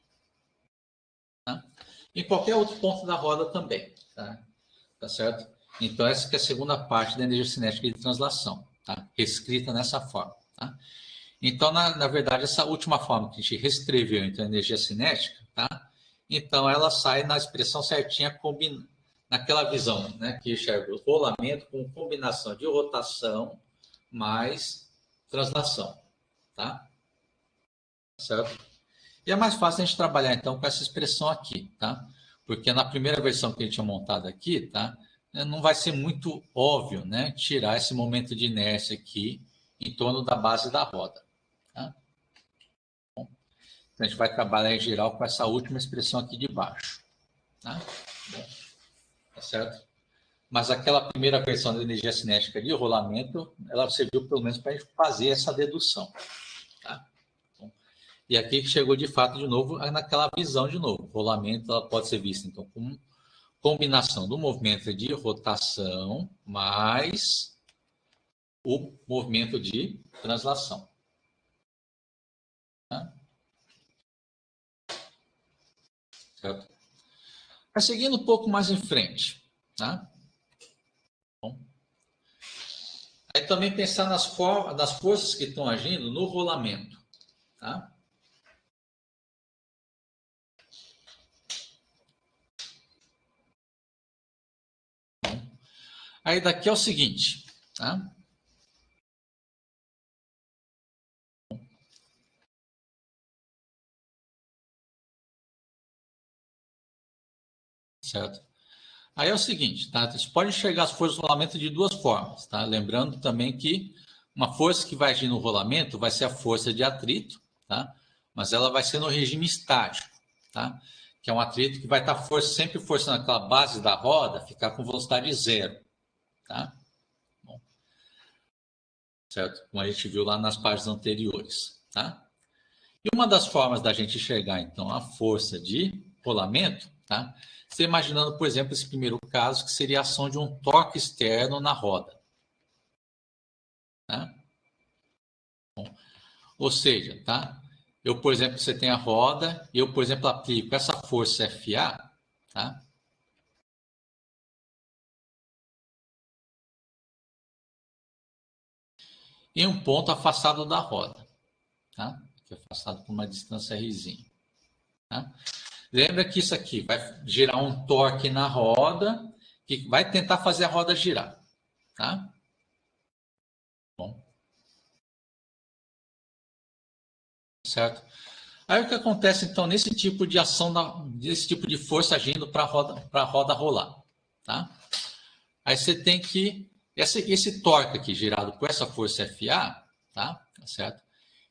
Tá? Em qualquer outro ponto da roda também. Tá certo? Então, essa que é a segunda parte da energia cinética de translação, tá? Escrita nessa forma. Tá? Então, na verdade, essa última forma que a gente reescreveu, então, a energia cinética, tá? Então, ela sai na expressão certinha, naquela visão, né? Que enxerga o rolamento com combinação de rotação mais translação. Tá? Certo? E é mais fácil a gente trabalhar, então, com essa expressão aqui, tá? Porque na primeira versão que a gente tinha montado aqui, tá? Não vai ser muito óbvio, né? Tirar esse momento de inércia aqui em torno da base da roda. Tá? Bom, então a gente vai trabalhar em geral com essa última expressão aqui de baixo. Tá? Bom, tá certo? Mas aquela primeira versão da energia cinética de rolamento, ela serviu pelo menos para a gente fazer essa dedução. Tá? E aqui chegou de fato de novo naquela visão de novo. O rolamento ela pode ser vista então como combinação do movimento de rotação mais o movimento de translação. Tá? Certo? Mas seguindo um pouco mais em frente. Tá? Bom. Aí também pensar nas forças que estão agindo no rolamento. Tá? Aí daqui é o seguinte, tá? Certo? Aí é o seguinte, tá? Você pode enxergar as forças do rolamento de duas formas, tá? Lembrando também que uma força que vai agir no rolamento vai ser a força de atrito, tá? Mas ela vai ser no regime estático, tá? Que é um atrito que vai estar sempre forçando aquela base da roda, ficar com velocidade zero, tá? Bom, certo? Como a gente viu lá nas páginas anteriores, tá? E uma das formas da gente enxergar, então, a força de rolamento, tá? Você imaginando, por exemplo, esse primeiro caso, que seria a ação de um torque externo na roda. Tá? Bom, ou seja, tá? Eu, por exemplo, você tem a roda, e eu, por exemplo, aplico essa força FA, tá? Em um ponto afastado da roda, tá? Que é afastado por uma distância rzinha. Tá? Lembra que isso aqui vai gerar um torque na roda, que vai tentar fazer a roda girar, tá? Bom. Certo? Aí o que acontece, então, nesse tipo de ação, desse tipo de força agindo para a roda rolar, tá? Aí você tem que, esse torque aqui gerado por essa força FA, tá? Certo?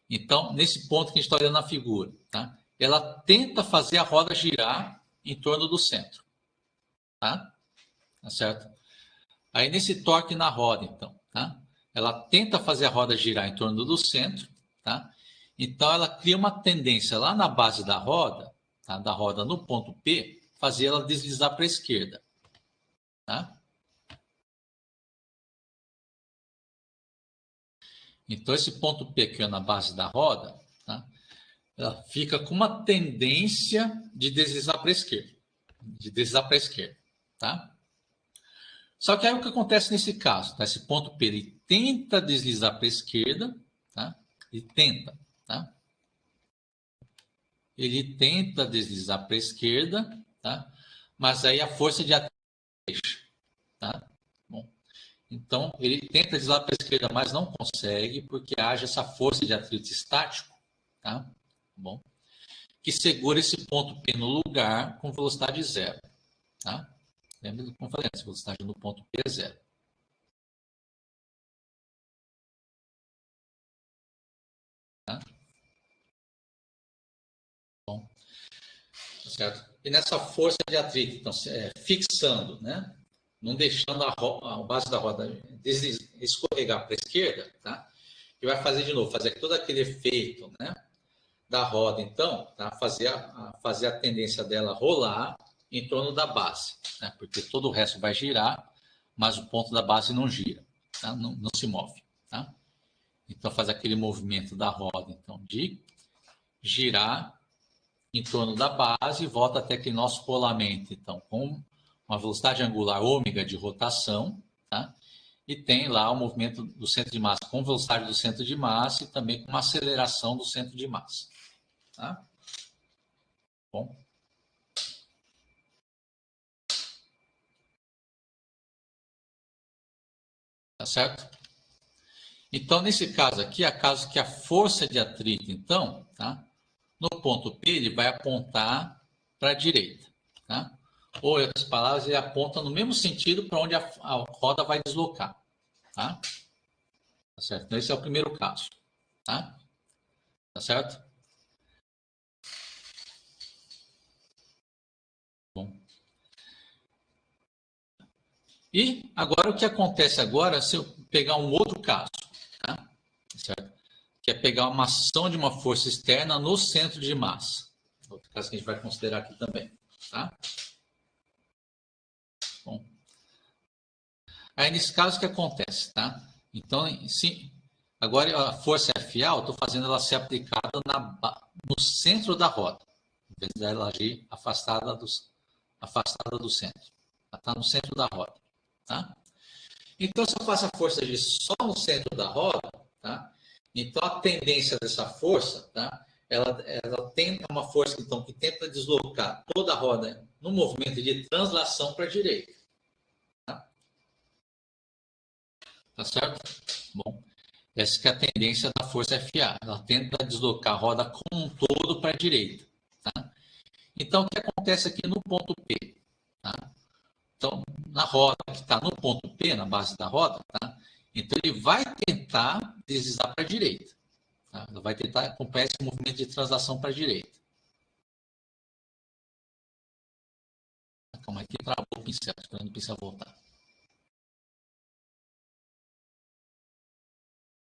Então, nesse ponto que a gente está olhando na figura, tá? Ela tenta fazer a roda girar em torno do centro, tá? Tá certo? Aí nesse torque na roda, então, tá? ela tenta fazer a roda girar em torno do centro, tá? Então, ela cria uma tendência lá na base da roda, tá? Da roda no ponto P, fazer ela deslizar para a esquerda, tá? Então, esse ponto P que é na base da roda, tá? Ela fica com uma tendência de deslizar para a esquerda, tá? Só que aí o que acontece nesse caso, tá? Esse ponto P, ele tenta deslizar para a esquerda, tá? Ele tenta, tá? Ele tenta deslizar para a esquerda, tá? Mas aí a força de atrito deixa, tá? Bom, então ele tenta deslizar para a esquerda, mas não consegue, porque haja essa força de atrito estático, tá? Bom, que segura esse ponto P no lugar com velocidade zero, tá? Lembra do que eu falei, a velocidade no ponto P é zero. Tá? Bom, certo? E nessa força de atrito, então, fixando, né? Não deixando a base da roda escorregar para a esquerda, tá? E vai fazer de novo, fazer todo aquele efeito, né? Da roda, então, tá? Fazer a tendência dela rolar em torno da base, né? Porque todo o resto vai girar, mas o ponto da base não gira, tá? Não se move, tá? Então, faz aquele movimento da roda, então, de girar em torno da base e volta até aquele nosso rolamento, então, com uma velocidade angular ômega de rotação, tá? E tem lá o movimento do centro de massa com velocidade do centro de massa e também com uma aceleração do centro de massa, tá? Bom. Tá certo? Então, nesse caso aqui, é caso que a força de atrito, então, tá? No ponto P, ele vai apontar para a direita, tá? Ou, em outras palavras, ele aponta no mesmo sentido para onde a roda vai deslocar, tá? Tá certo? Então, esse é o primeiro caso, tá? Tá certo? Bom. E agora, o que acontece agora, se eu pegar um outro caso, tá? Certo? Que é pegar uma ação de uma força externa no centro de massa. Outro caso que a gente vai considerar aqui também, tá? Bom. Aí, nesse caso, o que acontece, tá? Então, sim, agora a força FA, eu estou fazendo ela ser aplicada no centro da roda, em vez dela agir afastada do centro. Ela está no centro da roda, tá? Então, se eu faço a força agir só no centro da roda, tá? Então, a tendência dessa força, tá? Ela tem uma força, então, que tenta deslocar toda a roda no movimento de translação para a direita. Tá certo? Bom, essa é a tendência da força FA. Ela tenta deslocar a roda como um todo para a direita. Tá? Então, o que acontece aqui no ponto P? Tá? Então, na roda que está no ponto P, na base da roda, tá? Então ele vai tentar deslizar para a direita. Tá? Ele vai tentar acompanhar esse movimento de translação para a direita. Calma aqui, travou o pincel, esperando o pincel voltar.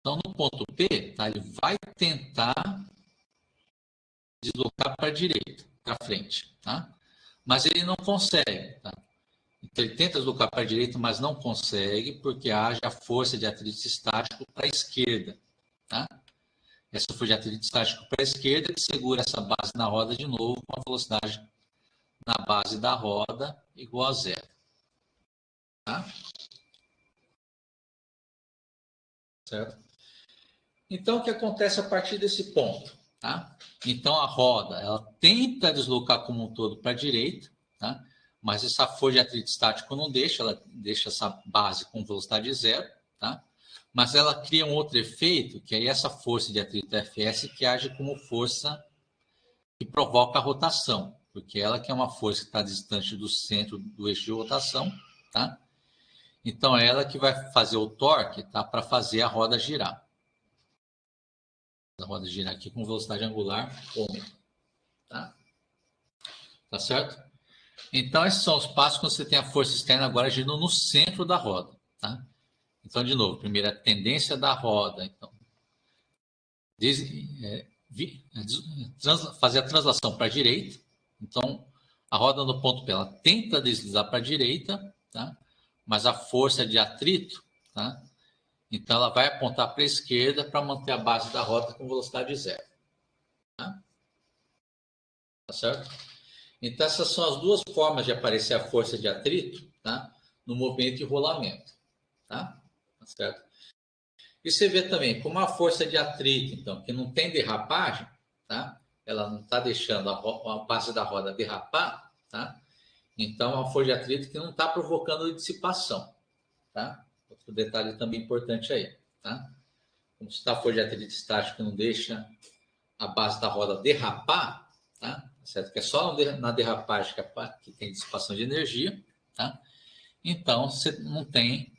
Então, no ponto P, tá? Ele vai tentar deslocar para a direita, para frente, tá? Mas ele não consegue, tá? Então ele tenta deslocar para a direita, mas não consegue, porque haja a força de atrito estático para a esquerda, tá? Essa força de atrito estático para a esquerda que segura essa base na roda de novo com a velocidade na base da roda igual a zero, tá? Certo? Então, o que acontece a partir desse ponto? Tá? Então, a roda ela tenta deslocar como um todo para a direita, tá? Mas essa força de atrito estático não deixa, ela deixa essa base com velocidade zero, tá? Mas ela cria um outro efeito, que é essa força de atrito Fs que age como força que provoca a rotação, porque ela que é uma força que está distante do centro do eixo de rotação, tá? Então, é ela que vai fazer o torque, tá? Para fazer a roda girar. A roda girar aqui com velocidade angular ômega, tá? Tá certo? Então, esses são os passos quando você tem a força externa agora agindo no centro da roda, tá? Então, de novo, primeiro a tendência da roda. Então, fazer a translação para a direita. Então, a roda no ponto P, ela tenta deslizar para a direita, tá? Mas a força de atrito, tá? Então, ela vai apontar para a esquerda para manter a base da roda com velocidade zero. Tá? Tá certo? Então, essas são as duas formas de aparecer a força de atrito, tá? No movimento de rolamento. Tá? Tá certo? E você vê também como a força de atrito, então, que não tem derrapagem, tá? Ela não está deixando a base da roda derrapar, tá? Então, é uma força de atrito que não está provocando dissipação, tá? Outro detalhe também importante aí, tá? Como se está a força de atrito estático que não deixa a base da roda derrapar, tá? Certo? Que é só na derrapagem que tem dissipação de energia, tá? Então, você não tem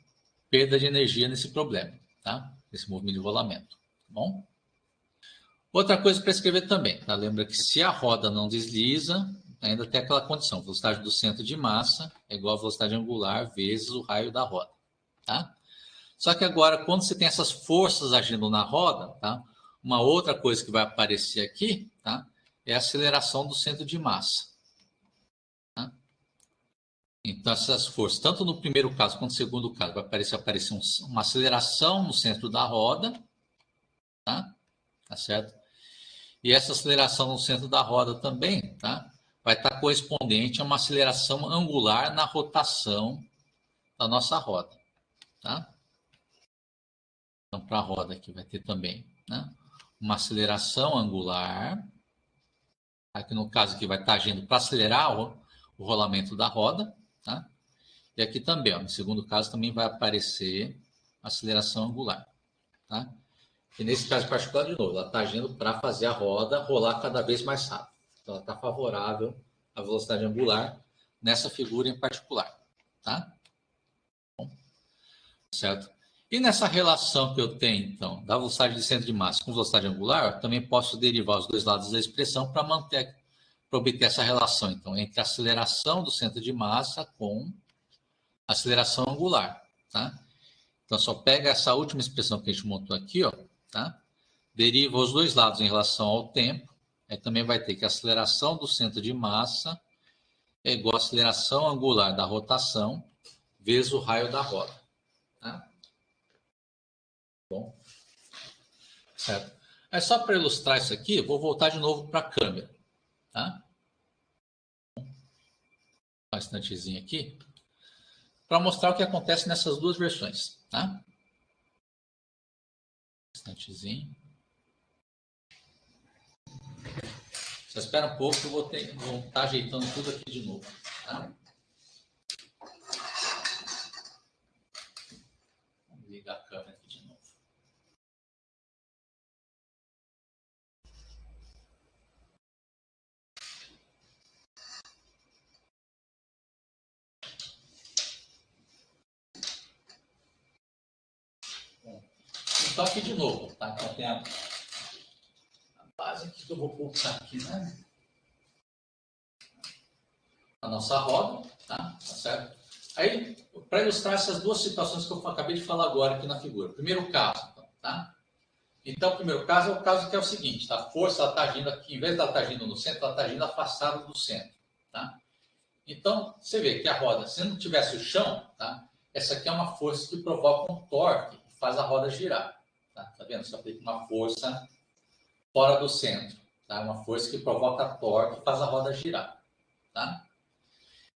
perda de energia nesse problema, tá? Esse movimento de rolamento, tá bom? Outra coisa para escrever também, tá? Lembra que se a roda não desliza, ainda tem aquela condição, velocidade do centro de massa é igual a velocidade angular vezes o raio da roda, tá? Só que agora, quando você tem essas forças agindo na roda, tá? Uma outra coisa que vai aparecer aqui, tá? É a aceleração do centro de massa. Tá? Então, essas forças, tanto no primeiro caso quanto no segundo caso, vai aparecer uma aceleração no centro da roda, tá? Tá certo? E essa aceleração no centro da roda também, tá? Vai estar correspondente a uma aceleração angular na rotação da nossa roda, tá? Então, para a roda aqui vai ter também, né? Uma aceleração angular, aqui no caso aqui vai estar agindo para acelerar o rolamento da roda, tá? E aqui também, ó, no segundo caso, também vai aparecer aceleração angular, tá? E nesse caso particular, de novo, ela está agindo para fazer a roda rolar cada vez mais rápido. Então, ela está favorável à velocidade angular nessa figura em particular, tá? Bom, certo? E nessa relação que eu tenho, então, da velocidade de centro de massa com velocidade angular, eu também posso derivar os dois lados da expressão para obter essa relação, então, entre a aceleração do centro de massa com aceleração angular, tá? Então, só pega essa última expressão que a gente montou aqui, ó, tá? Deriva os dois lados em relação ao tempo, aí também vai ter que a aceleração do centro de massa é igual à aceleração angular da rotação vezes o raio da roda, tá? Bom, certo? É só para ilustrar isso aqui, vou voltar de novo para a câmera, tá? Um instantezinho aqui, para mostrar o que acontece nessas duas versões, tá? Um instantezinho. Você espera um pouco que eu vou estar ajeitando tudo aqui de novo, tá? Vamos ligar a câmera aqui de novo. Então, aqui de novo, tá? Então, tem a base aqui que eu vou colocar aqui, né? A nossa roda, tá certo? Aí, para ilustrar essas duas situações que eu acabei de falar agora aqui na figura. Primeiro caso, tá? Então, o primeiro caso é o caso que é o seguinte, tá? A força está agindo aqui, em vez de ela estar agindo no centro, ela está agindo afastada do centro, tá? Então, você vê que a roda, se não tivesse o chão, tá? Essa aqui é uma força que provoca um torque e faz a roda girar, tá vendo? Você aplica uma força fora do centro, tá? Uma força que provoca torque e faz a roda girar, tá?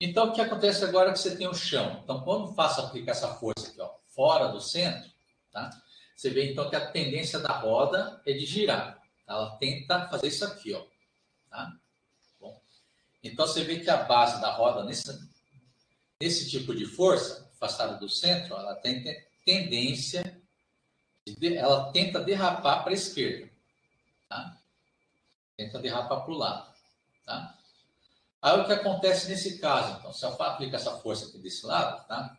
Então, o que acontece agora é que você tem o chão. Então, quando faço aplicar essa força aqui, ó, fora do centro, tá? Você vê então que a tendência da roda é de girar. Ela tenta fazer isso aqui, ó, tá? Bom, então você vê que a base da roda nesse tipo de força afastada do centro, ela tem tendência, ela tenta derrapar para a esquerda, tá? Tenta derrapar para o lado, tá? Aí o que acontece nesse caso? Então, se eu aplico essa força aqui desse lado, tá?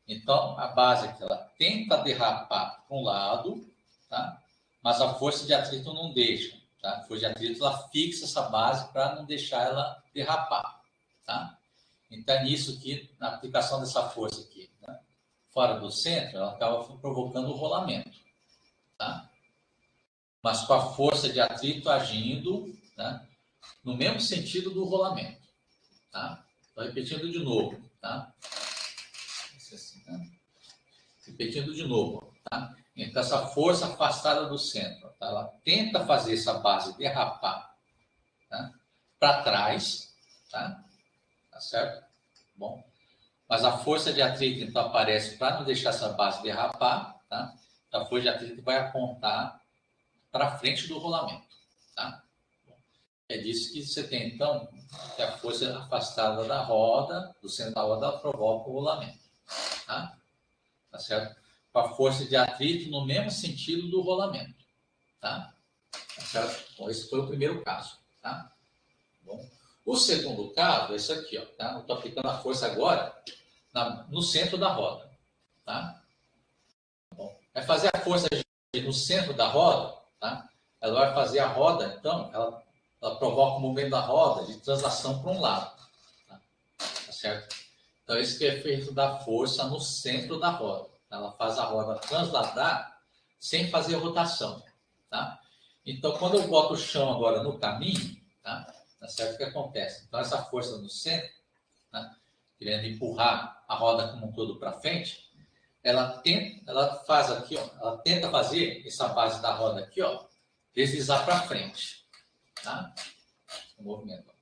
Então, a base aqui, ela tenta derrapar para um lado, tá? Mas a força de atrito não deixa, tá? A força de atrito, ela fixa essa base para não deixar ela derrapar, tá? Então, é nisso que, na aplicação dessa força aqui, né? fora do centro, ela acaba provocando o rolamento, tá? Mas com a força de atrito agindo, tá? No mesmo sentido do rolamento, tá? Estou repetindo de novo, tá? Assim, né? Repetindo de novo, tá? Então, essa força afastada do centro, tá? Ela tenta fazer essa base derrapar, tá? Para trás, tá? Tá certo? Bom, mas a força de atrito, então, aparece para não deixar essa base derrapar, tá? Então, a força de atrito vai apontar para frente do rolamento, tá? É disso que você tem, então, que a força afastada da roda, do centro da roda, ela provoca o rolamento, tá? Tá certo? Com a força de atrito no mesmo sentido do rolamento, tá? Tá certo? Bom, esse foi o primeiro caso, tá? Bom, o segundo caso é esse aqui, ó, tá? Eu estou aplicando a força agora no centro da roda, tá? Bom, vai fazer a força no centro da roda, tá? Ela vai fazer a roda, então, ela provoca o movimento da roda de translação para um lado, tá certo? Então, esse que é o efeito da força no centro da roda. Ela faz a roda transladar sem fazer rotação, tá? Então, quando eu boto o chão agora no caminho, tá certo? O que acontece? Então, essa força no centro, tá? Querendo empurrar a roda como um todo para frente, ela faz aqui, ó, ela tenta fazer essa base da roda aqui, ó, deslizar para frente, tá? O movimento,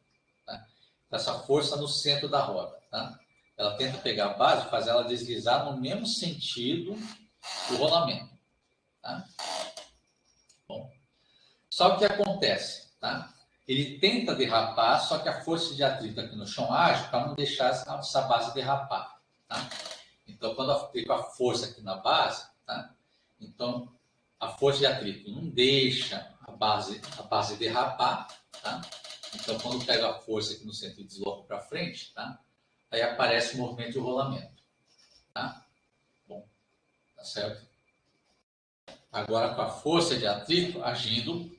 tá? Então, essa força no centro da roda, tá? Ela tenta pegar a base e fazer ela deslizar no mesmo sentido do rolamento, tá? Bom, só que o que acontece, tá? Ele tenta derrapar, só que a força de atrito aqui no chão age para não deixar essa base derrapar, tá? Então, quando eu aplico a força aqui na base, tá? Então, a força de atrito não deixa a base derrapar, tá? Então, quando eu pego a força aqui no centro e desloco para frente, tá? Aí aparece o movimento de rolamento, tá? Bom, tá certo? Agora, com a força de atrito agindo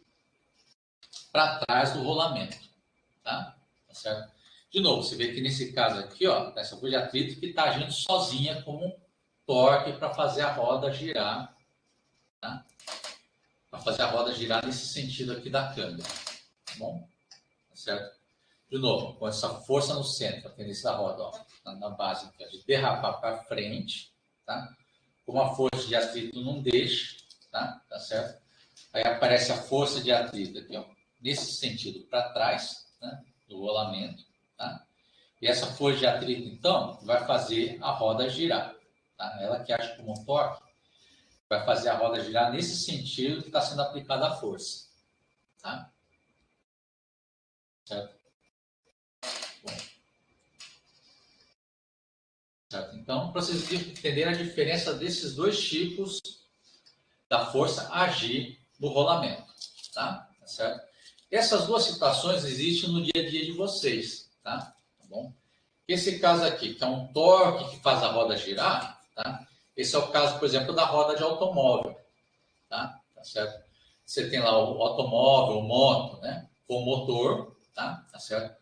para trás do rolamento, tá? Tá certo? De novo, você vê que nesse caso aqui, ó, essa força de atrito que está agindo sozinha como um torque para fazer a roda girar, tá? Para fazer a roda girar nesse sentido aqui da câmera, tá bom? Tá certo? De novo, com essa força no centro, a tendência da roda, ó, na base aqui, ó, de derrapar para frente, tá? Como a força de atrito não deixa, tá? Tá certo? Aí aparece a força de atrito aqui, ó, nesse sentido para trás, né? Do rolamento, tá? E essa força de atrito, então, vai fazer a roda girar, tá? Ela que age como um torque, vai fazer a roda girar nesse sentido que está sendo aplicada a força, tá? Certo? Bom. Certo? Então, para vocês entenderem a diferença desses dois tipos da força agir no rolamento, tá? Tá certo? Essas duas situações existem no dia a dia de vocês, tá? Tá bom? Esse caso aqui, que é um torque que faz a roda girar, tá? Esse é o caso, por exemplo, da roda de automóvel, tá? Tá certo? Você tem lá o automóvel, o moto, né? Com o motor, tá? Tá certo?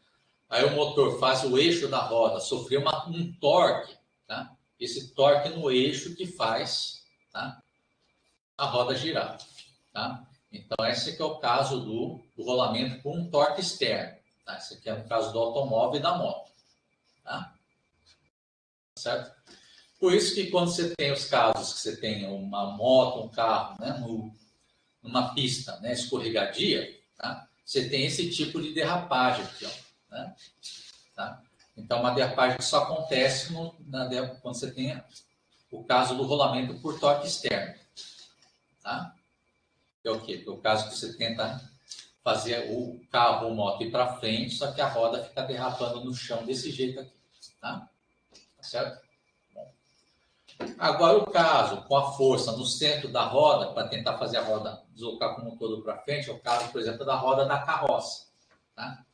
Aí o motor faz o eixo da roda sofrer um torque, tá? Esse torque no eixo que faz, tá? A roda girar, tá? Então, esse aqui é o caso do rolamento com um torque externo, tá? Esse aqui é o caso do automóvel e da moto, tá? Certo? Por isso que quando você tem os casos que você tem uma moto, um carro, né, numa pista, né, escorregadia, tá? Você tem esse tipo de derrapagem aqui, ó, né? Tá? Então, uma derrapagem que só acontece quando você tem o caso do rolamento por torque externo, tá? É o quê? É o caso que você tenta fazer o carro ou moto ir para frente, só que a roda fica derrapando no chão desse jeito aqui, tá? Tá certo? Bom. Agora o caso com a força no centro da roda, para tentar fazer a roda deslocar como um todo para frente, é o caso, por exemplo, da roda da carroça, tá?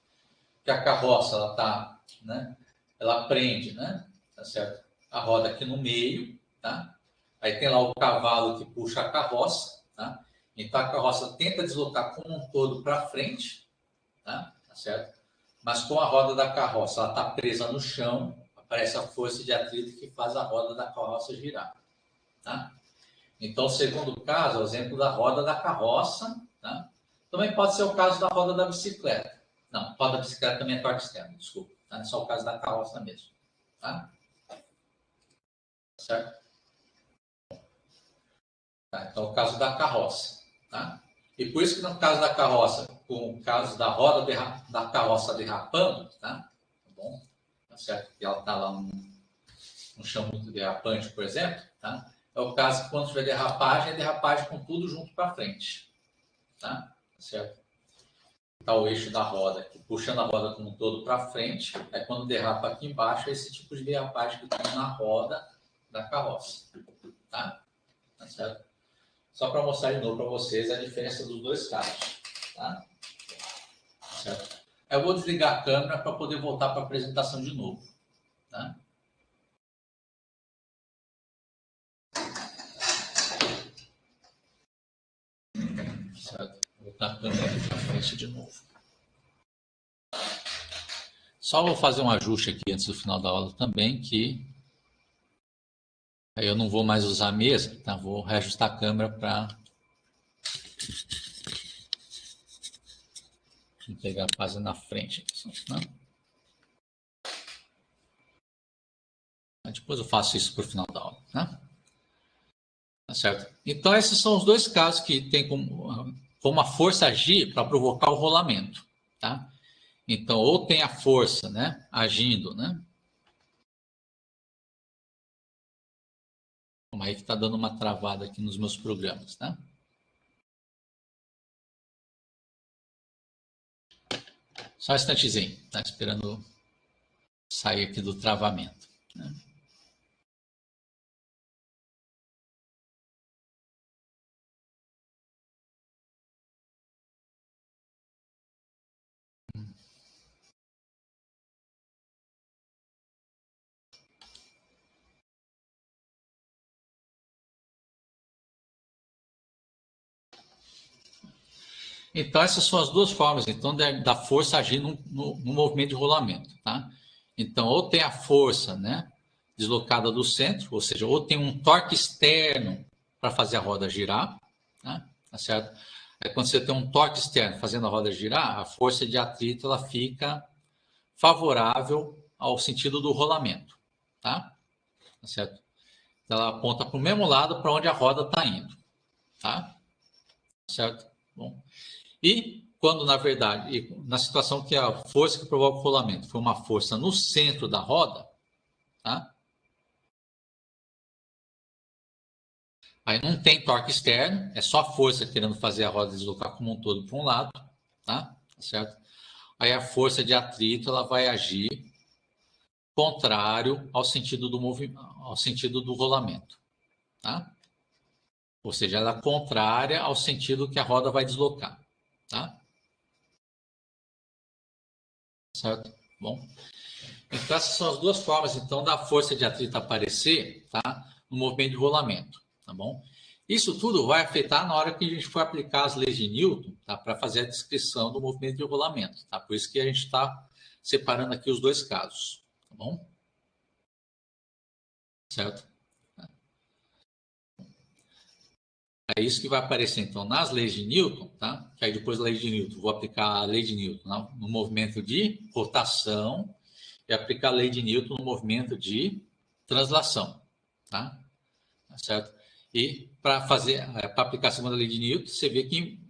Que a carroça, ela tá, né? Ela prende, né? Tá certo? A roda aqui no meio, tá? Aí tem lá o cavalo que puxa a carroça, tá? Então a carroça tenta deslocar como um todo para frente, tá? Tá certo? Mas com a roda da carroça, ela está presa no chão, aparece a força de atrito que faz a roda da carroça girar. Tá? Então, o segundo caso é o exemplo da roda da carroça. Tá? Também pode ser o caso da roda da bicicleta. Não, a roda da bicicleta também é torque externo, desculpa. Tá? É só o caso da carroça mesmo. Tá? Certo? Tá? Então, o caso da carroça. Tá? E por isso que no caso da carroça, com o caso da roda da carroça derrapando, tá bom? Tá certo? E ela está lá no chão muito derrapante, por exemplo, tá? É o caso que quando tiver derrapagem, é derrapagem com tudo junto para frente. Tá? Certo? Está o eixo da roda aqui, puxando a roda como um todo para frente. Aí quando derrapa aqui embaixo, é esse tipo de derrapagem que tem na roda da carroça. Tá? Tá certo? Só para mostrar de novo para vocês a diferença dos dois casos. Tá? Certo? Eu vou desligar a câmera para poder voltar para a apresentação de novo. Tá? Certo? Vou botar a câmera aqui para frente de novo. Só vou fazer um ajuste aqui antes do final da aula também, que aí eu não vou mais usar a mesa, tá? Vou reajustar a câmera para pegar a página na frente. Né? Depois eu faço isso para o final da aula. Né? Tá certo? Então, esses são os dois casos que tem como a força agir para provocar o rolamento. Tá? Então, ou tem a força, né, agindo, né? Como aí que está dando uma travada aqui nos meus programas, tá? Só um instantezinho, tá esperando sair aqui do travamento. Né? Então, essas são as duas formas então, da força agir no movimento de rolamento. Tá? Então, ou tem a força, né, deslocada do centro, ou seja, ou tem um torque externo para fazer a roda girar, tá certo? Aí, quando você tem um torque externo fazendo a roda girar, a força de atrito ela fica favorável ao sentido do rolamento, tá certo? Ela aponta para o mesmo lado para onde a roda está indo, tá certo? Bom. E quando, na verdade, na situação que a força que provoca o rolamento foi uma força no centro da roda, tá? Aí não tem torque externo, é só a força querendo fazer a roda deslocar como um todo para um lado, tá? Certo? Aí a força de atrito ela vai agir contrário ao sentido do movimento, ao sentido do rolamento, tá? Ou seja, ela é contrária ao sentido que a roda vai deslocar, tá? Certo? Bom. Então, essas são as duas formas, então, da força de atrito aparecer, tá? No movimento de rolamento, tá bom? Isso tudo vai afetar na hora que a gente for aplicar as leis de Newton, tá? Para fazer a descrição do movimento de rolamento, tá? Por isso que a gente está separando aqui os dois casos, tá bom? Certo? É isso que vai aparecer, então, nas leis de Newton, tá? Que aí depois da lei de Newton, vou aplicar a lei de Newton no movimento de rotação e aplicar a lei de Newton no movimento de translação, tá? Certo? E para aplicar a segunda lei de Newton, você vê que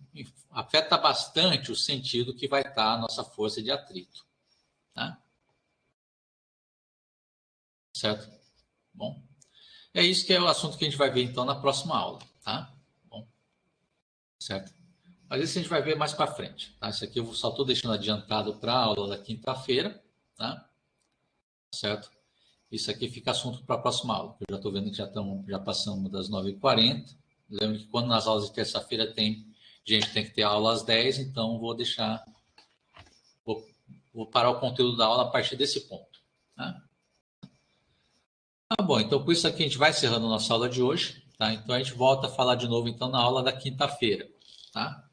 afeta bastante o sentido que vai estar a nossa força de atrito, tá? Certo? Bom, é isso que é o assunto que a gente vai ver, então, na próxima aula, tá? Bom, certo? Mas isso a gente vai ver mais para frente, tá? Isso aqui eu só estou deixando adiantado para a aula da quinta-feira, tá? Certo? Isso aqui fica assunto para a próxima aula. Eu já estou vendo que já passamos das 9h40. Lembro que quando nas aulas de terça-feira tem que ter aula às 10, então vou parar o conteúdo da aula a partir desse ponto. Tá? Bom, então por isso aqui a gente vai encerrando a nossa aula de hoje, tá? Então a gente volta a falar de novo então na aula da quinta-feira, tá?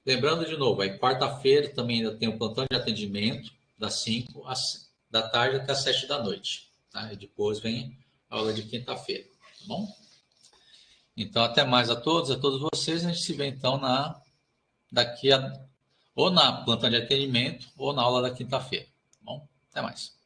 Lembrando de novo, aí quarta-feira também ainda tem o plantão de atendimento das 5 às da tarde até as 7 da noite. Tá? E depois vem a aula de quinta-feira. Tá bom? Então, até mais a todos vocês. A gente se vê, então, ou na planta de atendimento ou na aula da quinta-feira. Tá bom? Até mais.